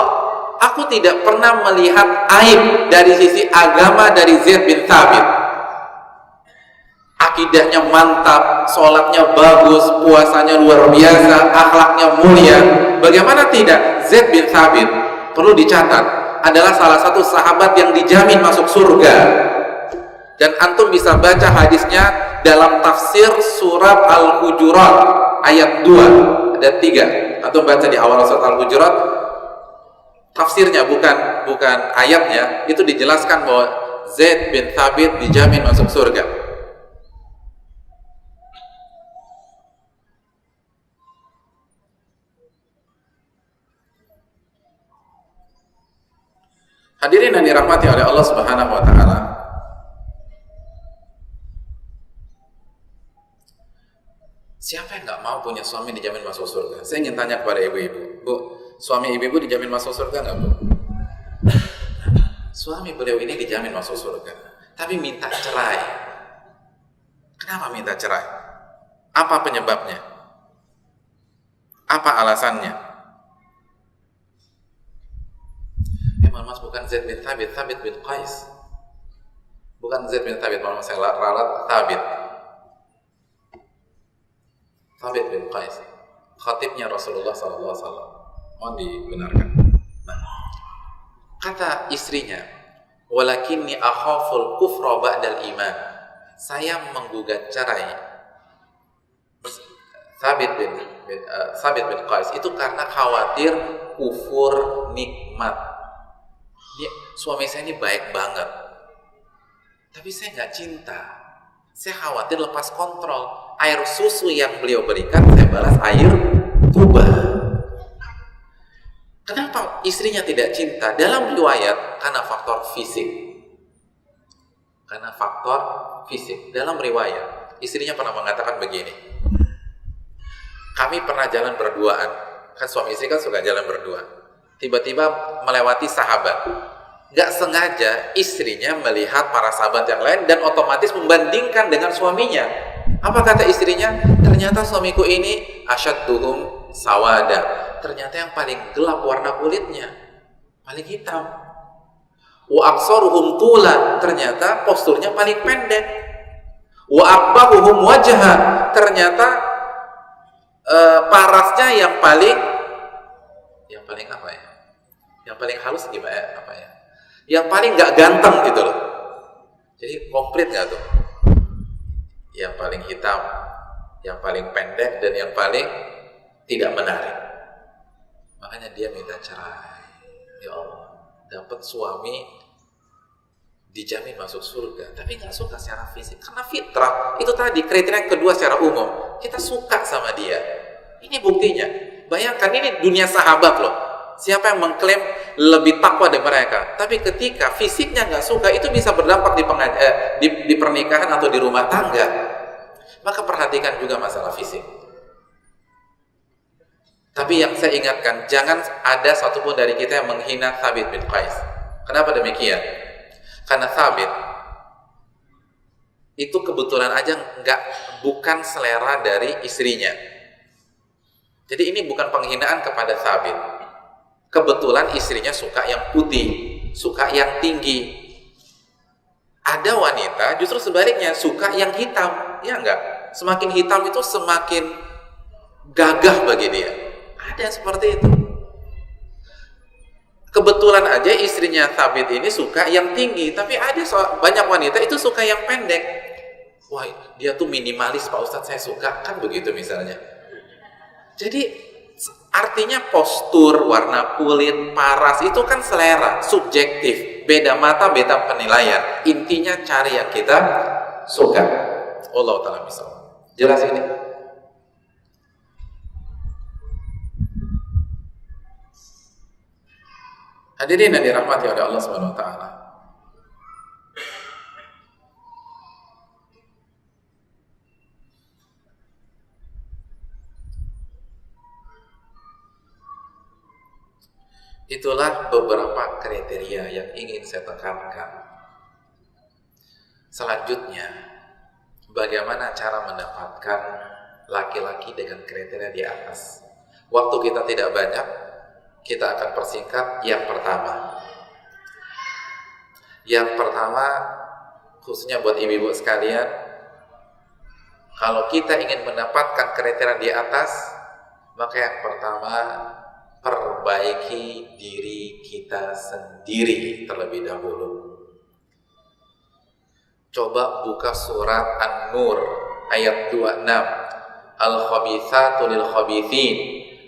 aku tidak pernah melihat aib dari sisi agama dari Zaid bin Thabit. Akidahnya mantap, sholatnya bagus, puasanya luar biasa, akhlaknya mulia. Bagaimana tidak? Zaid bin Thabit, perlu dicatat, adalah salah satu sahabat yang dijamin masuk surga." Dan antum bisa baca hadisnya dalam tafsir surat Al-Hujurat ayat 2, ada 3. Antum baca di awal surat Al-Hujurat, tafsirnya bukan ayatnya, itu dijelaskan bahwa Zaid bin Thabit dijamin masuk surga. Hadirin yang dirahmati oleh Allah Subhanahu wa taala. Siapa yang nggak mau punya suami dijamin masuk surga? Saya ingin tanya kepada ibu-ibu, Bu, suami ibu-ibu dijamin masuk surga nggak, Bu? Suami beliau ini dijamin masuk surga, tapi minta cerai. Kenapa minta cerai? Apa penyebabnya? Apa alasannya? Mas, bukan Zaid bin Thabit, Thabit bin Qais. Bukan Zaid bin Thabit, malah saya ralat Thabit. Thabit bin Qais, khatibnya Rasulullah SAW. Mohon dibenarkan. Nah, kata istrinya, "Walakinni akhaful kufra ba'dal iman." Saya menggugat cerai Thabit bin Qais itu karena khawatir kufur nikmat. Suami saya ini baik banget, tapi saya nggak cinta. Saya khawatir lepas kontrol. Air susu yang beliau berikan saya balas air tuba. Kenapa istrinya tidak cinta? Dalam riwayat karena faktor fisik. Karena faktor fisik. Dalam riwayat istrinya pernah mengatakan begini, kami pernah jalan berduaan. Kan suami istri kan suka jalan berdua. Tiba-tiba melewati sahabat. Gak sengaja istrinya melihat para sahabat yang lain dan otomatis membandingkan dengan suaminya. Apa kata istrinya? Ternyata suamiku ini asyadduhum sawada. Ternyata yang paling gelap warna kulitnya, paling hitam. Wa aqsaruhum tula. Ternyata posturnya paling pendek. Wa aqbahuhum wajha. Ternyata parasnya yang paling apa ya? Yang paling halus gimana? Apa ya? Yang paling nggak ganteng gitu loh. Jadi komplit nggak tuh? Yang paling hitam, yang paling pendek, dan yang paling tidak menarik. Makanya dia minta cerai. Ya Allah, dapat suami dijamin masuk surga, tapi nggak suka secara fisik karena fitrah. Itu tadi kriteria yang kedua secara umum. Kita suka sama dia. Ini buktinya. Bayangkan ini dunia sahabat loh. Siapa yang mengklaim lebih takwa dari mereka? Tapi ketika fisiknya nggak suka, itu bisa berdampak di pernikahan atau di rumah tangga. Maka perhatikan juga masalah fisik. Tapi yang saya ingatkan, jangan ada satupun dari kita yang menghina Thabit bin Qais. Kenapa demikian? Karena Thabit itu kebetulan aja bukan selera dari istrinya. Jadi ini bukan penghinaan kepada Thabit. Kebetulan istrinya suka yang putih, suka yang tinggi. Ada wanita justru sebaliknya suka yang hitam, ya enggak? Semakin hitam itu semakin gagah bagi dia. Ada yang seperti itu. Kebetulan aja istrinya Thabit ini suka yang tinggi, tapi ada banyak wanita itu suka yang pendek. Wah, dia tuh minimalis Pak Ustadz, saya suka, kan begitu misalnya. Jadi Artinya postur, warna kulit, paras itu kan selera, subjektif. Beda mata, beda penilaian. Intinya cari yang kita suka. Allah Ta'ala bisa. Jelas ini? Hadirin yang dirahmati oleh Allah Subhanahu wa taala. Itulah beberapa kriteria yang ingin saya tekankan. Selanjutnya, bagaimana cara mendapatkan laki-laki dengan kriteria di atas? Waktu kita tidak banyak, kita akan persingkat yang pertama. Yang pertama, khususnya buat ibu-ibu sekalian, kalau kita ingin mendapatkan kriteria di atas, maka yang pertama, perbaiki diri kita sendiri terlebih dahulu. Coba buka surat An-Nur ayat 26. Al-khabithatu lil-khabithin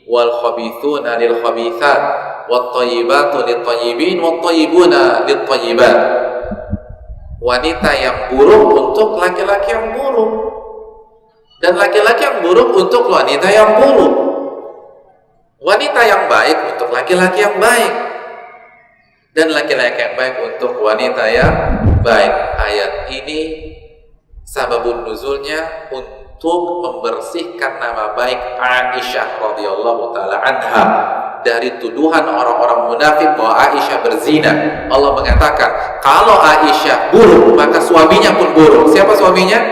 wal-khabithuna lil-khabithat wat-thayyibatu lit-thayyibin wat-thayyibuna lit-thayyibat. Wanita yang buruk untuk laki-laki yang buruk, dan laki-laki yang buruk untuk wanita yang buruk. Wanita yang baik untuk laki-laki yang baik, dan laki-laki yang baik untuk wanita yang baik. Ayat ini sababun nuzulnya untuk membersihkan nama baik Aisyah radhiyallahu taala anha dari tuduhan orang-orang munafik bahwa Aisyah berzina. Allah mengatakan, kalau Aisyah buruk, maka suaminya pun buruk. Siapa suaminya?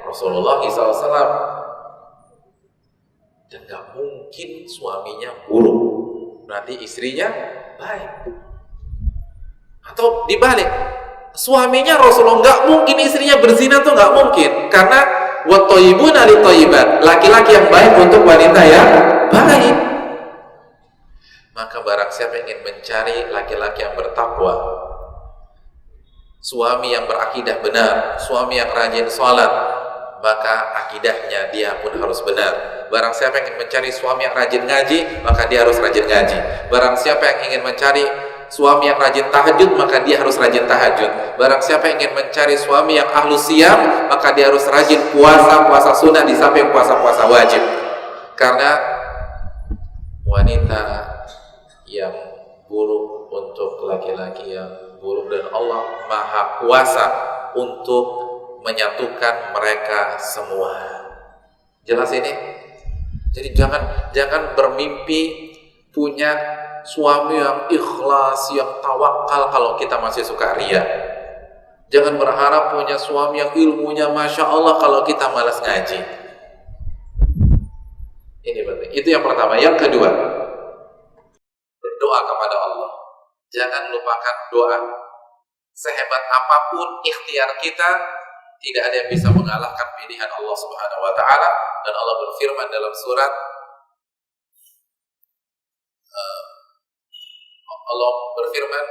Rasulullah SAW. Dan gak mungkin suaminya buruk, berarti istrinya baik. Atau dibalik, suaminya Rasulullah, gak mungkin istrinya berzina, tuh gak mungkin. Karena wat-thayyibuna lit-thayyibat, laki-laki yang baik untuk wanita yang baik. Maka barang siapa ingin mencari laki-laki yang bertakwa, suami yang berakidah benar, suami yang rajin sholat, maka akidahnya dia pun harus benar. Barang siapa yang ingin mencari suami yang rajin ngaji, maka dia harus rajin ngaji. Barang siapa yang ingin mencari suami yang rajin tahajud, maka dia harus rajin tahajud. Barang siapa yang ingin mencari suami yang ahlu siyam, maka dia harus rajin puasa sunnah di samping puasa wajib. Karena wanita yang buruk untuk laki-laki yang buruk, dan Allah Maha Kuasa untuk menyatukan mereka semua. Jelas ini? Jadi jangan bermimpi punya suami yang ikhlas, yang tawakal kalau kita masih suka ria. Jangan berharap punya suami yang ilmunya Masya Allah kalau kita malas ngaji. Ini penting. Itu yang pertama. Yang kedua, berdoa kepada Allah. Jangan lupakan doa. Sehebat apapun ikhtiar kita, tidak ada yang bisa mengalahkan pilihan Allah Subhanahu wa taala. Dan Allah berfirman dalam surat, Allah berfirman,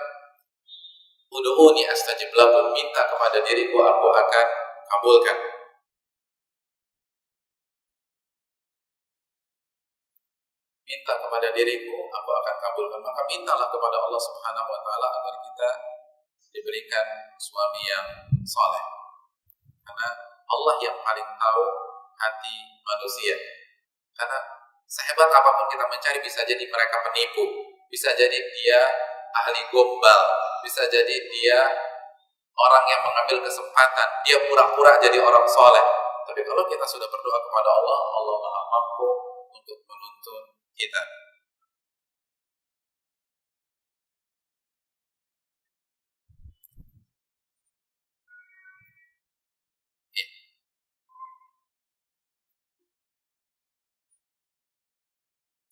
ud'uni astajib lakum, minta kepada diriku, aku akan kabulkan. Minta kepada diriku, aku akan kabulkan. Maka mintalah kepada Allah Subhanahu wa taala agar kita diberikan suami yang saleh. Karena Allah yang paling tahu hati manusia. Karena sehebat apapun kita mencari, bisa jadi mereka penipu, bisa jadi dia ahli gombal, bisa jadi dia orang yang mengambil kesempatan, dia pura-pura jadi orang soleh. Tapi kalau kita sudah berdoa kepada Allah, Allah Maha mampu untuk menuntun kita.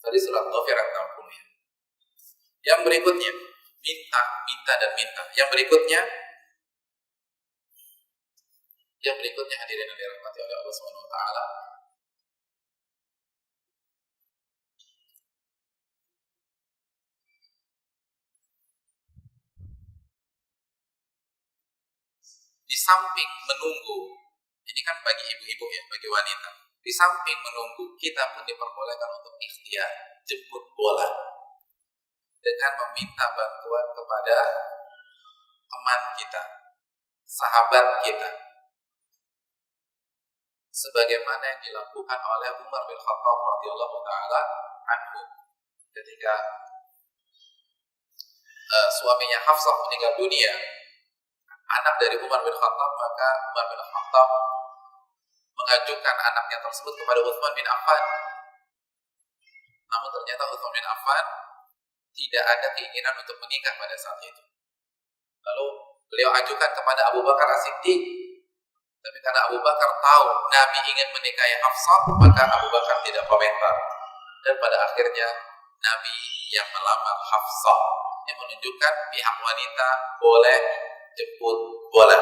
Tadi surat Ghafir ayat 60 ya. Yang berikutnya, minta dan minta. Yang berikutnya hadirin yang dirahmati oleh Allah Subhanahu wa taala, di samping menunggu Ini kan bagi ibu-ibu ya, bagi wanita. Di samping menunggu, kita pun diperbolehkan untuk ikhtiar, jemput bola dengan meminta bantuan kepada teman kita, sahabat kita, sebagaimana yang dilakukan oleh Umar bin Khattab radhiyallahu taala anhu ketika suaminya Hafsah meninggal dunia, anak dari Umar bin Khattab, maka Umar bin Khattab mengajukan anaknya tersebut kepada Utsman bin Affan. Namun ternyata Utsman bin Affan tidak ada keinginan untuk menikah pada saat itu. Lalu beliau ajukan kepada Abu Bakar As-Siddiq. Tapi karena Abu Bakar tahu Nabi ingin menikahi Hafsah, maka Abu Bakar tidak komentar. Dan pada akhirnya Nabi yang melamar Hafsah. Ini menunjukkan pihak wanita boleh jemput bola,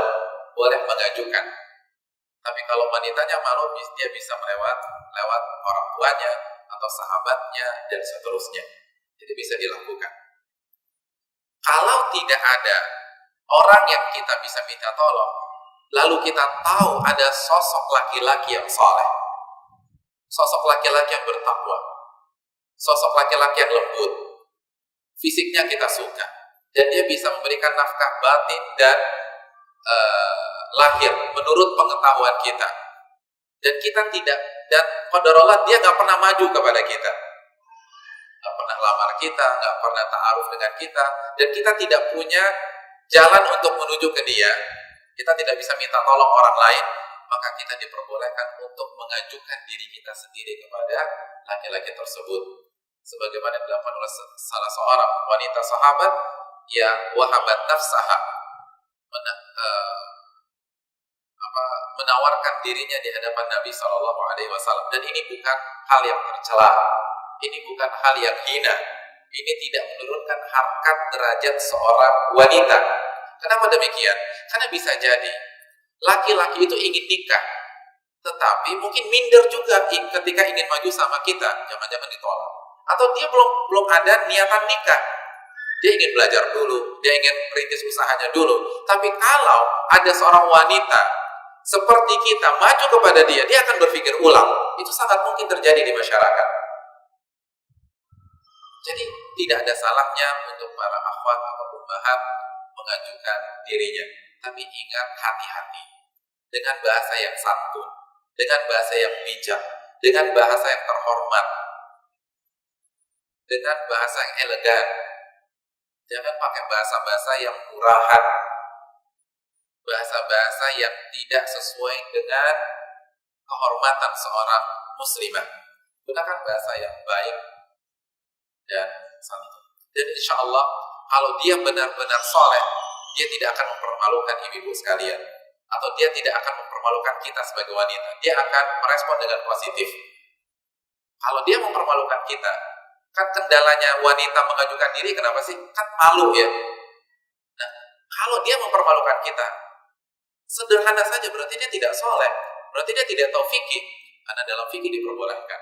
boleh mengajukan. Tapi kalau wanitanya malu, dia bisa lewat orang tuanya atau sahabatnya dan seterusnya. Jadi bisa dilakukan. Kalau tidak ada orang yang kita bisa minta tolong, lalu kita tahu ada sosok laki-laki yang soleh, sosok laki-laki yang bertakwa, sosok laki-laki yang lembut, fisiknya kita suka, dan dia bisa memberikan nafkah batin dan lahir menurut pengetahuan kita, dan kita tidak, dan qadarullah dia nggak pernah maju kepada kita, nggak pernah lamar kita, nggak pernah ta'aruf dengan kita, dan kita tidak punya jalan untuk menuju ke dia, kita tidak bisa minta tolong orang lain, maka kita diperbolehkan untuk mengajukan diri kita sendiri kepada laki-laki tersebut, sebagaimana dilakukan oleh salah seorang wanita sahabat yang wahabat nafsaha, menawarkan dirinya di hadapan Nabi SAW. Dan ini bukan hal yang tercela, ini bukan hal yang hina, ini tidak menurunkan harkat derajat seorang wanita. Kenapa demikian? Karena bisa jadi laki-laki itu ingin nikah, tetapi mungkin minder juga ketika ingin maju sama kita, jangan-jangan ditolak. Atau dia belum ada niatan nikah, dia ingin belajar dulu, dia ingin merintis usahanya dulu. Tapi kalau ada seorang wanita seperti kita maju kepada dia, dia akan berpikir ulang. Itu sangat mungkin terjadi di masyarakat. Jadi tidak ada salahnya untuk para akhwat atau ummahat mengajukan dirinya. Tapi ingat, hati-hati dengan bahasa yang santun, dengan bahasa yang bijak, dengan bahasa yang terhormat, dengan bahasa yang elegan. Jangan pakai bahasa-bahasa yang murahan, bahasa-bahasa yang tidak sesuai dengan kehormatan seorang muslimah. Gunakan bahasa yang baik dan santun. Dan insya Allah kalau dia benar-benar soleh, dia tidak akan mempermalukan ibu-ibu sekalian, atau dia tidak akan mempermalukan kita sebagai wanita. Dia akan merespon dengan positif. Kalau dia mempermalukan kita, kan kendalanya wanita mengajukan diri, kenapa sih? Kan malu ya. Nah, kalau dia mempermalukan kita, sederhana saja, berarti dia tidak soleh, berarti dia tidak tahu fikih. Karena dalam fikih diperbolehkan.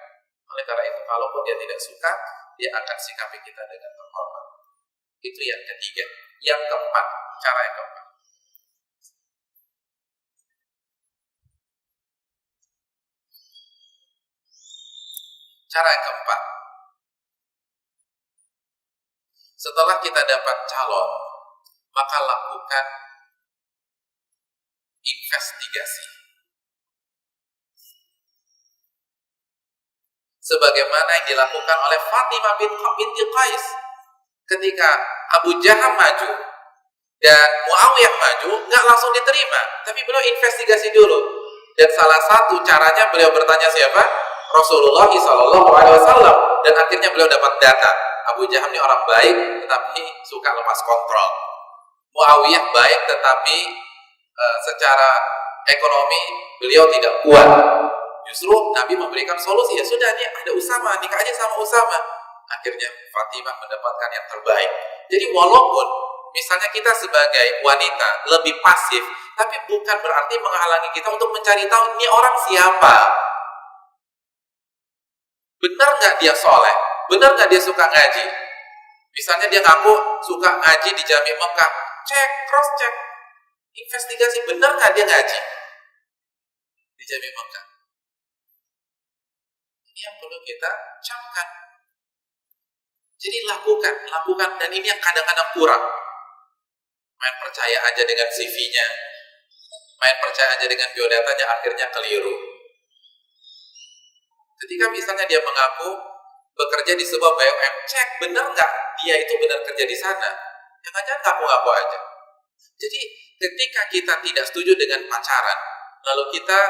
Oleh karena itu, kalaupun dia tidak suka, dia akan sikapi kita dengan terhormat. Itu yang ketiga. Yang keempat, cara yang keempat. Cara yang keempat, setelah kita dapat calon, maka lakukan investigasi. Sebagaimana yang dilakukan oleh Fatimah binti Qais ketika Abu Jaham maju dan Muawiyah maju, nggak langsung diterima, tapi beliau investigasi dulu. Dan salah satu caranya beliau bertanya siapa? Rasulullah SAW. Dan akhirnya beliau dapat data. Abu Jaham ini orang baik, tetapi suka lepas kontrol. Muawiyah baik, tetapi secara ekonomi beliau tidak kuat. Justru Nabi memberikan solusi, ya sudah, nih ada Usama, nikah aja sama Usama. Akhirnya Fatimah mendapatkan yang terbaik. Jadi walaupun misalnya kita sebagai wanita lebih pasif, tapi bukan berarti menghalangi kita untuk mencari tahu ini orang siapa. Benar nggak dia soleh? Benar nggak dia suka ngaji? Misalnya dia ngaku suka ngaji di Jami Mekah, cek, cross check, investigasi, benar nggak dia ngaji? di Jami Mekah. Ini yang perlu kita camkan. Jadi lakukan, dan ini yang kadang-kadang kurang. Main percaya aja dengan CV-nya, main percaya aja dengan biodatanya, akhirnya keliru. Ketika misalnya dia mengaku bekerja di sebuah BUMN, cek benar nggak dia itu benar kerja di sana. Jangan-jangan ngaku-ngaku aja. Jadi ketika kita tidak setuju dengan pacaran, lalu kita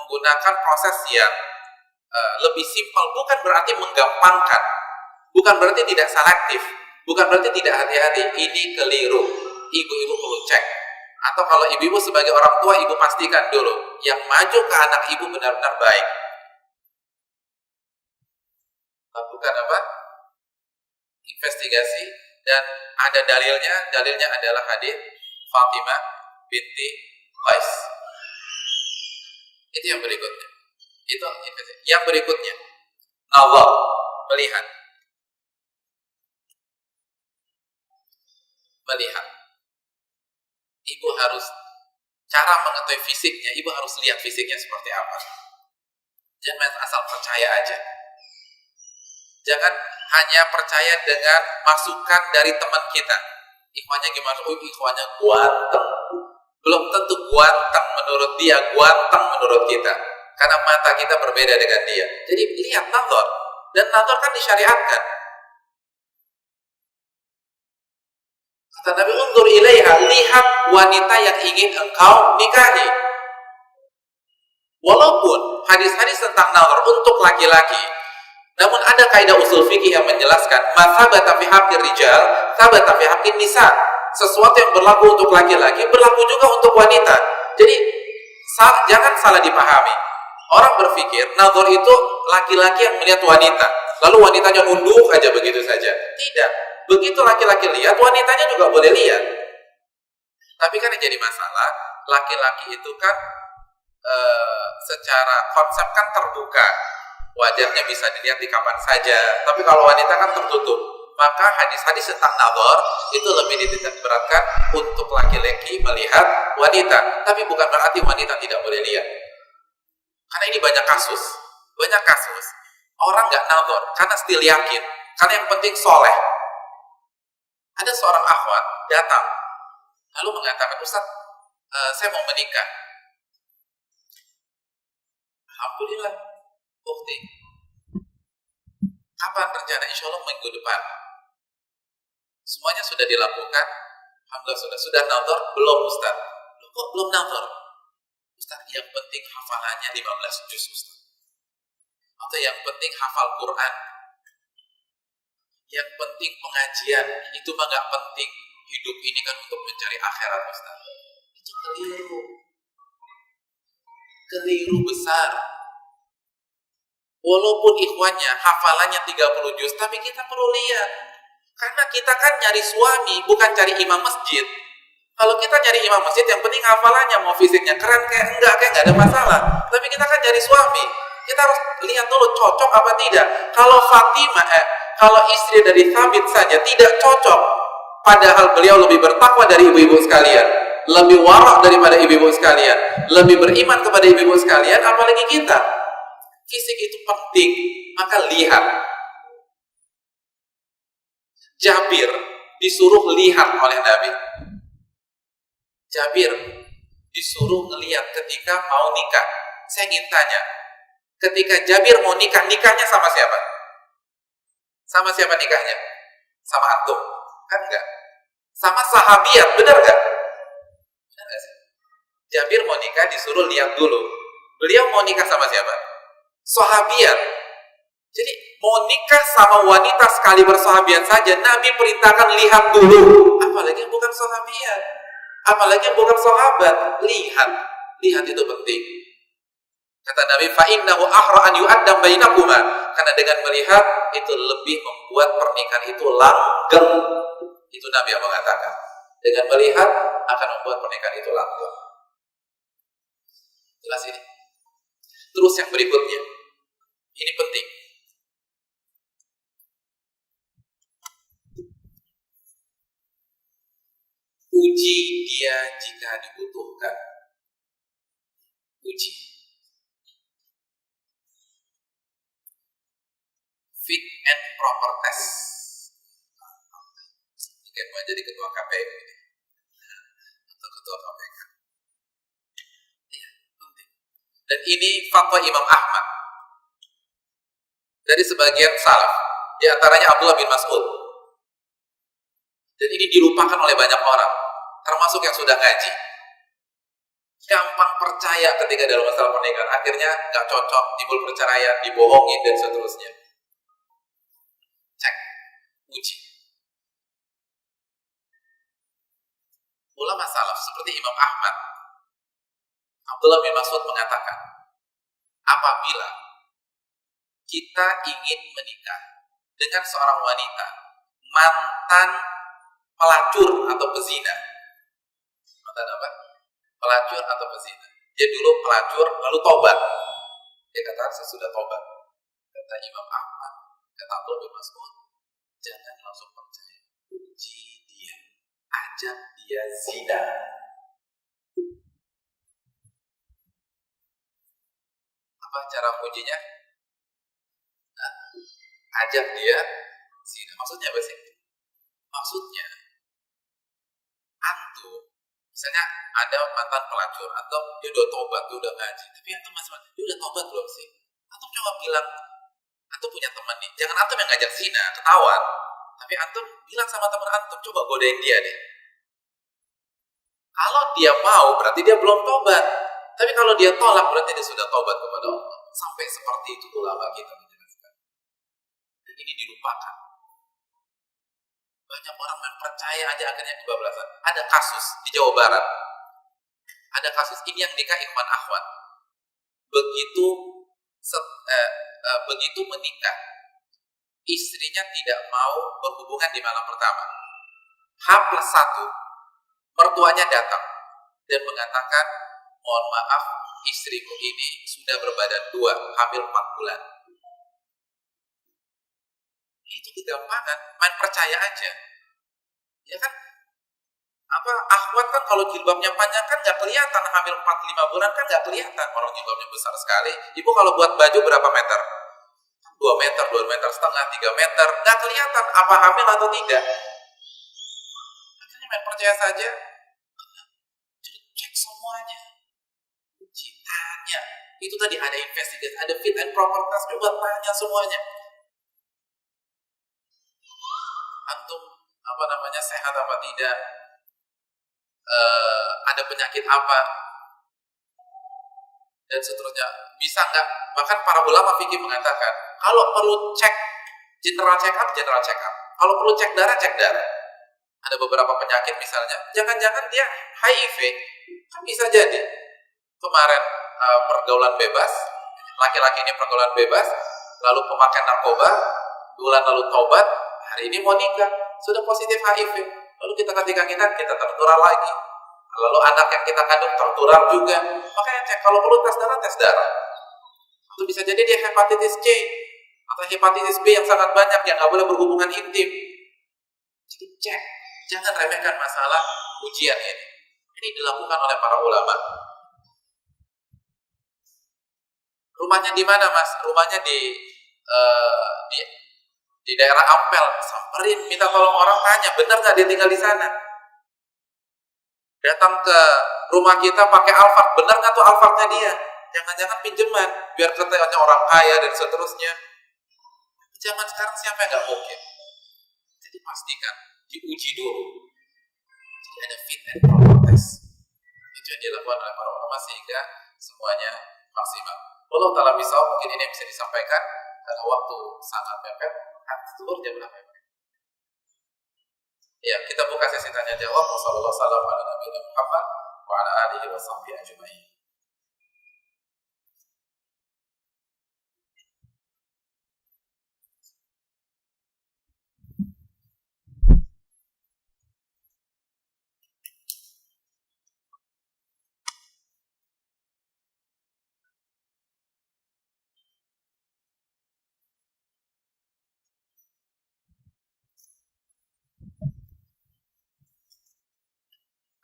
menggunakan proses yang lebih simpel, bukan berarti menggampangkan, bukan berarti tidak selektif, bukan berarti tidak hati-hati. Ini keliru. Ibu-ibu perlu cek. Atau kalau ibu-ibu sebagai orang tua, ibu pastikan dulu yang maju ke anak ibu benar-benar baik. Lakukan apa? Investigasi, dan ada dalilnya adalah hadis Fatimah binti Qais. Itu yang berikutnya. Itu yang berikutnya. Nazar, melihat. Ibu harus, cara mengetahui fisiknya, ibu harus lihat fisiknya seperti apa. Jangan asal percaya aja. Jangan hanya percaya dengan masukan dari teman kita. Ikhwannya gimana? Oh, ikhwannya ganteng. Belum tentu ganteng menurut dia, ganteng menurut kita. Karena mata kita berbeda dengan dia. Jadi lihat nazar. Dan nazar kan disyariatkan. Kata Nabi, undur ilaiha, lihat wanita yang ingin engkau nikahi. Walaupun hadis-hadis tentang nazar untuk laki-laki, namun ada kaidah usul fikih yang menjelaskan masabata fi haqqir rijal, sabata fi haqqin nisa. Sesuatu yang berlaku untuk laki-laki berlaku juga untuk wanita. Jadi jangan salah dipahami. Orang berpikir nazar itu laki-laki yang melihat wanita, lalu wanitanya nunduk aja begitu saja. Tidak. Begitu laki-laki lihat, wanitanya juga boleh lihat. Tapi kan yang jadi masalah, laki-laki itu kan secara konsep kan terbuka. Wajahnya bisa dilihat di kapan saja. Tapi kalau wanita kan tertutup. Maka hadis-hadis tentang nazar itu lebih dititik beratkan untuk laki-laki melihat wanita. Tapi bukan berarti wanita tidak boleh lihat. Karena ini banyak kasus. Orang nggak nazar karena still yakin. Karena yang penting soleh. Ada seorang akhwat datang lalu mengatakan, Ustaz, saya mau menikah. Alhamdulillah, bukti. Kapan rencana? Insya Allah minggu depan. Semuanya sudah dilakukan. Alhamdulillah sudah nazar belum Ustaz? Kok belum nazar? Ustaz, yang penting hafalannya 15 juz Ustaz. Atau yang penting hafal Quran. Yang penting pengajian, itu mah gak penting. Hidup ini kan untuk mencari akhirat Ustaz. Itu keliru besar. Walaupun ikhwannya hafalannya 30 juz, tapi kita perlu lihat. Karena kita kan nyari suami, bukan cari imam masjid. Kalau kita cari imam masjid, yang penting hafalannya, mau fisiknya keren kayak enggak ada masalah. Tapi kita kan cari suami. Kita harus lihat dulu cocok apa tidak. Kalau kalau istri dari Thabit saja tidak cocok, padahal beliau lebih bertakwa dari ibu-ibu sekalian, lebih warak daripada ibu-ibu sekalian, lebih beriman kepada ibu-ibu sekalian, apalagi kita. Fisik itu penting, maka lihat. Jabir disuruh lihat oleh Nabi. Jabir disuruh melihat ketika mau nikah. Saya ingin tanya, ketika Jabir mau nikah, nikahnya sama siapa? Sama siapa nikahnya? Sama antum? Kan enggak. Sama sahabiat, benar enggak? Benar enggak sih? Jabir mau nikah disuruh lihat dulu. Beliau mau nikah sama siapa? Sahabiat. Jadi mau nikah sama wanita sekali bersahabiat saja, Nabi perintahkan lihat dulu. Apalagi yang bukan sahabiat, apalagi yang bukan sahabat. Lihat itu penting. Kata Nabi, fa'innahu ahra an yu'addam bainakuma. Karena dengan melihat itu lebih membuat pernikahan itu langgeng. Itu Nabi yang mengatakan. Dengan melihat akan membuat pernikahan itu langgeng. Jelas ini. Terus yang berikutnya, ini penting. Uji dia jika dibutuhkan. Uji. fit and proper test. Ini kayak mau jadi ketua KPU ini. Atau ketua KPK. Iya, penting. Dan ini fatwa Imam Ahmad dari sebagian salaf, di antaranya Abdullah bin Mas'ud. Dan ini dilupakan oleh banyak orang, termasuk yang sudah ngaji. Gampang percaya ketika dalam masalah pernikahan, akhirnya gak cocok, timbul perceraian, dibohongin, dan seterusnya. Cek, uji. Ulama salaf seperti Imam Ahmad, Abdullah bin Mas'ud mengatakan, apabila kita ingin menikah dengan seorang wanita mantan pelacur atau pezina, mantan apa? Pelacur atau pezina. Dia dulu pelacur lalu tobat. Dia kata saya sudah tobat. Kata Imam Ahmad, kata Abdullah bin Mas'ud, jangan langsung percaya. Uji dia, ajak dia zina. Apa cara ujinya? Nah, ajak dia zina. Maksudnya apa sih? Maksudnya antum, misalnya ada mantan pelacur atau dia udah tobat, dia udah ngaji, tapi antum masih dia udah tobat belum sih? Antum coba bilang, antum punya teman nih, jangan antum yang ngajak zina, ketahuan, tapi antum bilang sama teman antum, coba godain dia deh. Kalau dia mau, berarti dia belum tobat. Tapi kalau dia tolak, berarti dia sudah tobat kepada Allah. Sampai seperti itu ulama kita menjelaskan. Dan ini dilupakan. Banyak orang yang percaya aja akhirnya kebablasan. Ada kasus di Jawa Barat. Ada kasus ini yang nikah ikhwan akhwat. Begitu menikah, istrinya tidak mau berhubungan di malam pertama. H+1, mertuanya datang dan mengatakan, mohon maaf, istrimu ini sudah berbadan 2, hamil 4 bulan. Itu kegampangan, main percaya aja. Ya kan? Akhwat kan kalau jilbabnya panjang kan nggak kelihatan, hamil 4-5 bulan kan nggak kelihatan, orang jilbabnya besar sekali. Ibu kalau buat baju berapa meter? 2 meter, 2 meter setengah, 3 meter, nggak kelihatan apa hamil atau tidak. Akhirnya main percaya saja. Cek semuanya, uji, tanya. Itu tadi ada investigasi, ada fit and proper test, coba tanya semuanya. Antum sehat apa tidak, ada penyakit apa, dan seterusnya. Bisa nggak? Bahkan para ulama fikih mengatakan, kalau perlu cek general check up. Kalau perlu cek darah. Ada beberapa penyakit misalnya, jangan-jangan dia HIV, kan bisa jadi. Kemarin pergaulan bebas, laki-laki ini pergaulan bebas, lalu pemakai narkoba, bulan lalu taubat, hari ini mau nikah, sudah positif HIV. Lalu ketika kita tertular lagi. Lalu anak yang kita kandung tertular juga. Makanya cek, kalau perlu tes darah. Atau bisa jadi dia hepatitis C atau hepatitis B yang sangat banyak, yang nggak boleh berhubungan intim. Jadi cek, jangan remehkan masalah ujian ini. Ini dilakukan oleh para ulama. Rumahnya di mana, Mas? Rumahnya di daerah Ampel. Samperin, minta tolong orang, tanya, benar nggak dia tinggal di sana? Datang ke rumah kita pakai Alphard, benar nggak tuh Alphardnya dia? Jangan-jangan pinjaman, biar katanya orang kaya dan seterusnya. Zaman sekarang siapa yang nggak mungkin? Jadi pastikan, diuji dulu. Jadi ada fit and proper test. Itu yang dilakukan oleh para ulama sehingga semuanya maksimal. Allah ta'ala bisa, mungkin ini yang bisa disampaikan karena waktu sangat mepet. Seluruh jam berapa? Ya, kita buka sesi tanya jawab. Wassalamualaikum warahmatullahi wabarakatuh. Wa ala alihi wa sahbihi ajma'in.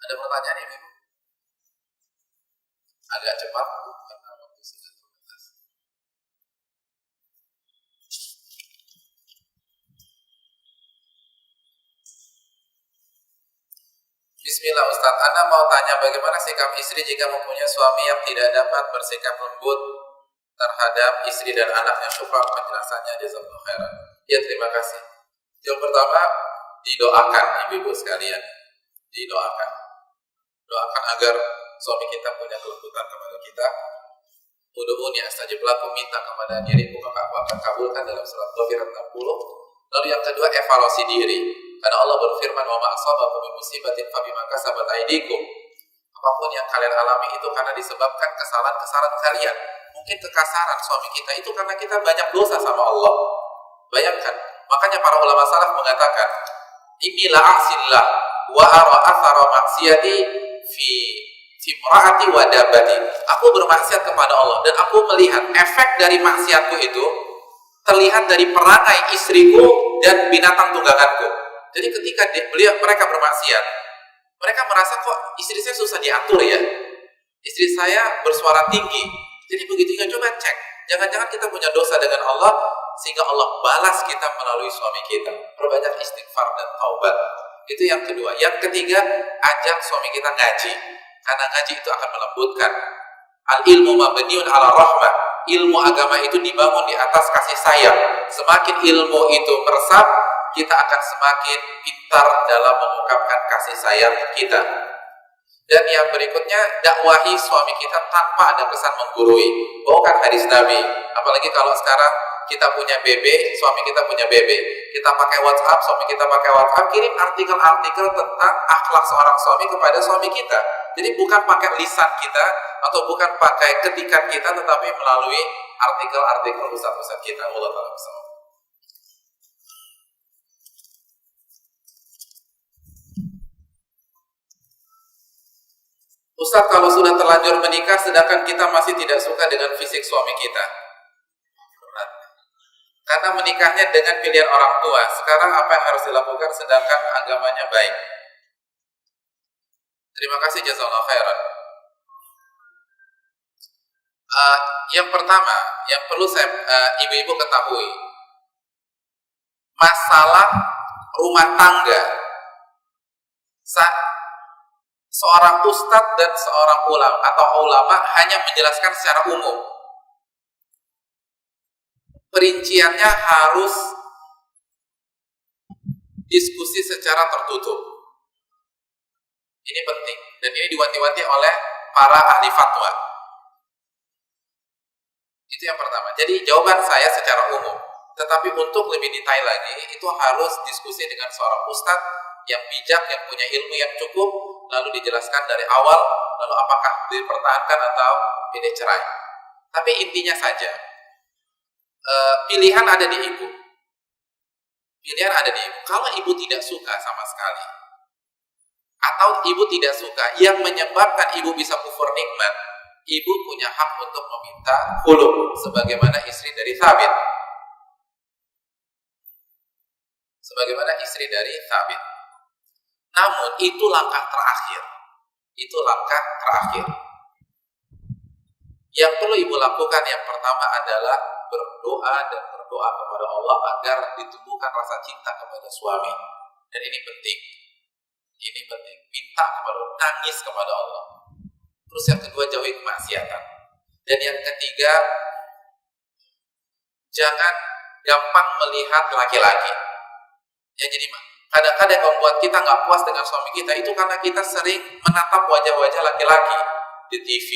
Ada pertanyaan ini, Bu? Agak cepat karena waktu sudah terbatas. Bismillah Ustadz, Anda mau tanya bagaimana sikap istri jika mempunyai suami yang tidak dapat bersikap lembut terhadap istri dan anaknya. Syukran penjelasannya, jazakallahu khairan. Ya, terima kasih. Yang pertama, didoakan ibu-ibu sekalian. Didoakan. Doakan agar suami kita punya kelembutan kepada kita. Ud'uuni astajib lakum, minta kepada diriku maka aku akan kabulkan, dalam surat Ghafir 60. Lalu yang kedua, evaluasi diri. Karena Allah berfirman, "Wa ma asabakum min musibatin fabima kasabat aydikum." Apapun yang kalian alami itu karena disebabkan kesalahan-kesalahan kalian. Mungkin kekasaran suami kita itu karena kita banyak dosa sama Allah. Bayangkan, makanya para ulama salaf mengatakan, "Inni la a'sillah wa ara athara maksiyati fi timraati wa dabati." Aku bermaksiat kepada Allah dan aku melihat efek dari maksiatku itu terlihat dari perangai istriku dan binatang tungganganku. Jadi ketika mereka bermaksiat, mereka merasa kok istri saya susah diatur ya, istri saya bersuara tinggi. Jadi begitu juga coba cek, jangan-jangan kita punya dosa dengan Allah sehingga Allah balas kita melalui suami kita. Perbanyak istighfar dan taubat. Itu yang kedua. Yang ketiga, ajak suami kita ngaji, karena ngaji itu akan melembutkan. Al ilmu mabniun ala rahmah. Ilmu agama itu dibangun di atas kasih sayang. Semakin ilmu itu meresap, kita akan semakin pintar dalam mengungkapkan kasih sayang kita. Dan yang berikutnya, dakwahi suami kita tanpa ada kesan menggurui. Bawakan hadis Nabi. Apalagi kalau sekarang kita punya BB, suami kita punya BB. Kita pakai WhatsApp, suami kita pakai WhatsApp. Kirim artikel-artikel tentang akhlak seorang suami kepada suami kita. Jadi bukan pakai lisan kita atau bukan pakai ketikan kita, tetapi melalui artikel-artikel ustaz-ustaz kita. Allah Ta'ala bersama. Ustaz, kalau sudah terlanjur menikah sedangkan kita masih tidak suka dengan fisik suami kita, karena menikahnya dengan pilihan orang tua, sekarang apa yang harus dilakukan sedangkan agamanya baik? Terima kasih, jazakallahu khairan. Yang pertama, yang perlu ibu-ibu ketahui, masalah rumah tangga seorang ustadz dan seorang ulama atau ulama hanya menjelaskan secara umum. Perinciannya harus diskusi secara tertutup. Ini penting dan ini diwanti-wanti oleh para ahli fatwa. Itu yang pertama. Jadi jawaban saya secara umum. Tetapi untuk lebih detail lagi, itu harus diskusi dengan seorang ustadz yang bijak, yang punya ilmu yang cukup, lalu dijelaskan dari awal, lalu apakah dipertahankan atau ini cerai. Tapi intinya saja, pilihan ada di ibu. Pilihan ada di ibu. Kalau ibu tidak suka sama sekali, atau ibu tidak suka, yang menyebabkan ibu bisa kufur nikmat, ibu punya hak untuk meminta khulu, sebagaimana istri dari Thabit. Sebagaimana istri dari Thabit. Namun itu langkah terakhir. Itu langkah terakhir. Yang perlu ibu lakukan yang pertama adalah berdoa dan berdoa kepada Allah agar ditumbuhkan rasa cinta kepada suami. Dan ini penting. Ini penting. Minta kepada Allah, nangis kepada Allah. Terus yang kedua, jauhi kemaksiatan. Dan yang ketiga, jangan gampang melihat laki-laki. Ya, jadi kadang-kadang yang membuat kita nggak puas dengan suami kita itu karena kita sering menatap wajah-wajah laki-laki di TV,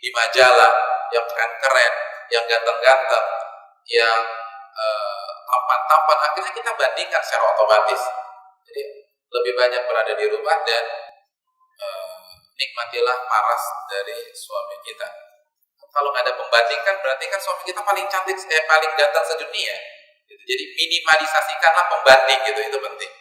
di majalah, yang keren-keren, yang ganteng-ganteng, yang tampan-tampan. Akhirnya kita bandingkan secara otomatis. Jadi lebih banyak berada di rumah dan nikmatilah paras dari suami kita. Kalau nggak ada pembandingkan, berarti kan suami kita paling cantik, paling ganteng sedunia. Jadi minimalisasikanlah pembanding, gitu, itu penting.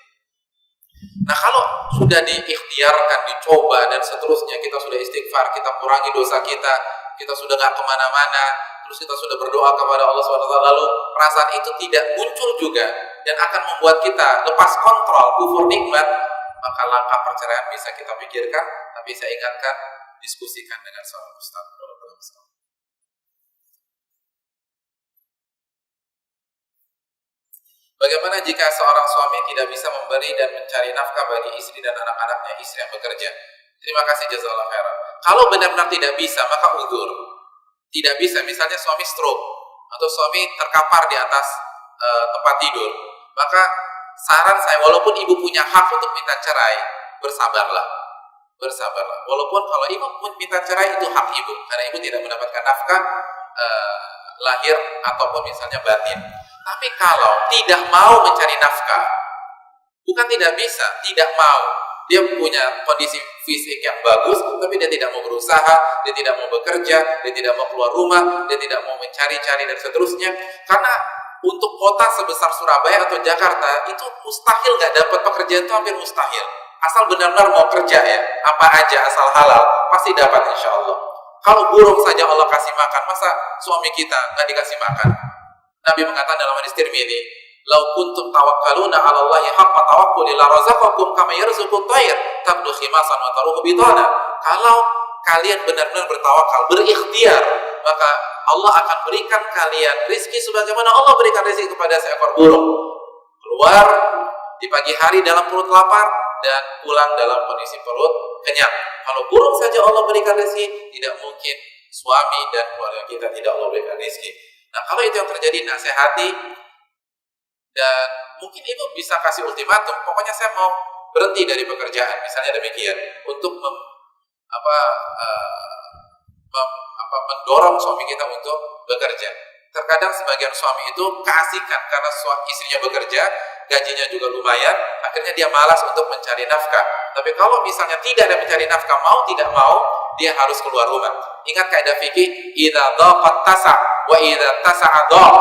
Nah, kalau sudah diikhtiarkan, dicoba dan seterusnya, kita sudah istighfar, kita kurangi dosa kita sudah nggak kemana-mana, terus kita sudah berdoa kepada Allah SWT, lalu perasaan itu tidak muncul juga dan akan membuat kita lepas kontrol, kufur nikmat, maka langkah perceraian bisa kita pikirkan. Tapi saya ingatkan, diskusikan dengan seorang ustaz. Bagaimana jika seorang suami tidak bisa memberi dan mencari nafkah bagi istri dan anak-anaknya, istri yang bekerja? Terima kasih, jazakallahu khairan. Kalau benar-benar tidak bisa, maka udzur. Tidak bisa, misalnya suami stroke atau suami terkapar di atas tempat tidur, maka saran saya, walaupun ibu punya hak untuk minta cerai, bersabarlah. Walaupun kalau ibu minta cerai itu hak ibu, karena ibu tidak mendapatkan nafkah lahir ataupun misalnya batin. Tapi kalau tidak mau mencari nafkah, bukan tidak bisa, tidak mau. Dia punya kondisi fisik yang bagus, tapi dia tidak mau berusaha, dia tidak mau bekerja, dia tidak mau keluar rumah, dia tidak mau mencari-cari dan seterusnya. Karena untuk kota sebesar Surabaya atau Jakarta itu mustahil nggak dapat pekerjaan, itu hampir mustahil. Asal benar-benar mau kerja ya, apa aja asal halal pasti dapat insya Allah. Kalau burung saja Allah kasih makan, masa suami kita nggak dikasih makan? Nabi mengatakan dalam hadis Tirmidzi, "Lau kuntum tawakkaluna 'ala Allahi haqqa tawakkuli la razaqakum kama yarzuqut tayr tabdu khimasan wa taruhu bitana." Kalau kalian benar-benar bertawakal, berikhtiar, maka Allah akan berikan kalian rezeki sebagaimana Allah berikan rezeki kepada seekor burung. Keluar di pagi hari dalam perut lapar dan pulang dalam kondisi perut kenyang. Kalau burung saja Allah berikan rezeki, tidak mungkin suami dan keluarga kita tidak Allah berikan rezeki. Nah, kalau itu yang terjadi, nasihati, dan mungkin ibu bisa kasih ultimatum, pokoknya saya mau berhenti dari pekerjaan, misalnya demikian, untuk mendorong suami kita untuk bekerja. Terkadang sebagian suami itu keasikan karena istrinya bekerja, gajinya juga lumayan, akhirnya dia malas untuk mencari nafkah. Tapi kalau misalnya tidak ada mencari nafkah, mau tidak mau, dia harus keluar rumah. Ingat kaidah fikih, idza dhaqat tasa' wa idza tasa'a dhaq.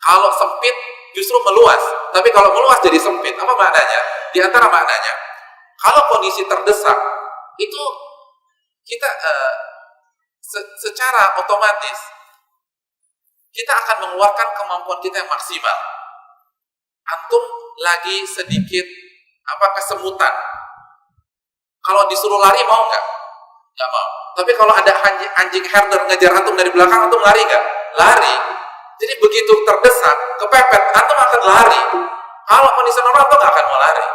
Kalau sempit justru meluas, tapi kalau meluas jadi sempit. Apa maknanya? Di antara maknanya, kalau kondisi terdesak, itu kita secara otomatis kita akan mengeluarkan kemampuan kita yang maksimal. Antum lagi sedikit kesemutan, kalau disuruh lari mau nggak? Nggak mau. Tapi kalau ada anjing herder ngejar antum dari belakang, antum lari nggak? Lari. Jadi begitu terdesak, kepepet, antum akan lari. Kalau kondisi normal, antum nggak akan mau lari.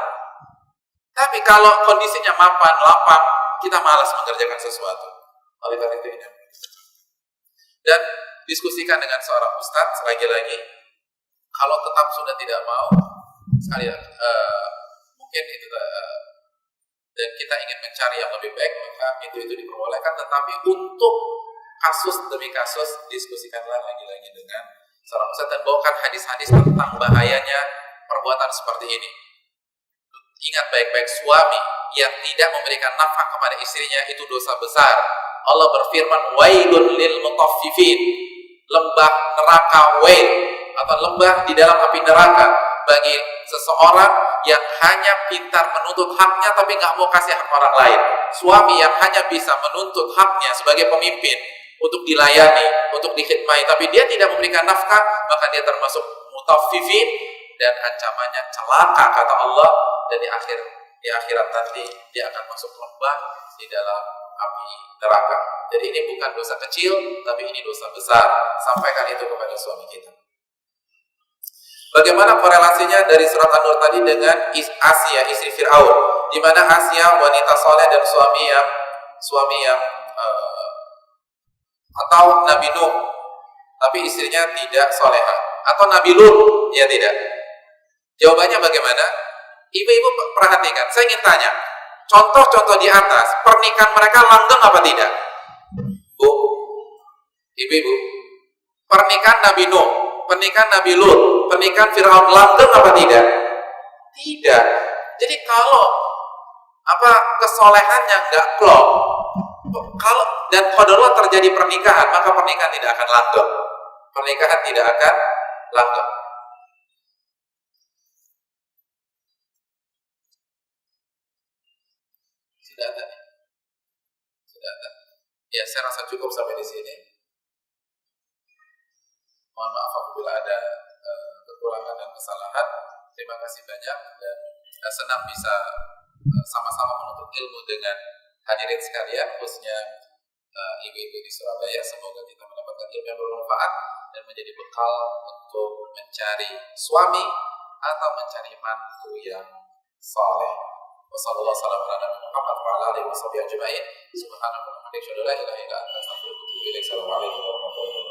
Tapi kalau kondisinya mapan, lapang, kita malas mengerjakan sesuatu. Oleh karena itu ini. Dan diskusikan dengan seorang ustadz lagi-lagi. Kalau tetap sudah tidak mau, mungkin itu dan kita ingin mencari yang lebih baik, maka itu diperbolehkan. Tetapi untuk kasus demi kasus, diskusikanlah lagi-lagi dengan seorang ustadz dan bawakan hadis-hadis tentang bahayanya perbuatan seperti ini. Ingat baik-baik, suami yang tidak memberikan nafkah kepada istrinya itu dosa besar. Allah berfirman, wailun lil mutaffifin, lembah neraka wail, atau lembah di dalam api neraka bagi seseorang yang hanya pintar menuntut haknya tapi nggak mau kasih hak orang lain. Suami yang hanya bisa menuntut haknya sebagai pemimpin untuk dilayani, untuk dikhidmati, tapi dia tidak memberikan nafkah, maka dia termasuk mutaffifin dan ancamannya celaka kata Allah, dan di akhirat nanti dia akan masuk lembah di dalam api neraka. Jadi ini bukan dosa kecil, tapi ini dosa besar. Sampaikan itu kepada suami kita. Bagaimana korelasinya dari surat An-Nur tadi dengan Asia, istri Fir'aun, di mana Asia wanita soleh dan suami yang atau Nabi Nuh, tapi istrinya tidak soleha, atau Nabi Lut, ya tidak. Jawabannya bagaimana? Ibu-ibu perhatikan, saya ingin tanya, contoh-contoh di atas, pernikahan mereka langgeng apa tidak? Bu, ibu-ibu, pernikahan Nabi Nuh, pernikahan Nabi Lut, pernikahan Fir'aun langgeng apa tidak? Tidak. Jadi kalau kesolehannya nggak klop, kalau dan qadarullah terjadi pernikahan, maka pernikahan tidak akan langgeng. Pernikahan tidak akan langgeng. Sudah ada. Ya, saya rasa cukup sampai di sini. Mohon maaf apabila ada kekurangan dan kesalahan. Terima kasih banyak dan senang bisa sama-sama menuntut ilmu dengan hadirin sekalian, khususnya ibu-ibu di Surabaya. Semoga kita mendapatkan ilmu yang bermanfaat. dan menjadi bekal untuk mencari suami atau mencari mantu yang saleh. Wassalamualaikum warahmatullahi wabarakatuh. Assalamualaikum warahmatullahi wabarakatuh.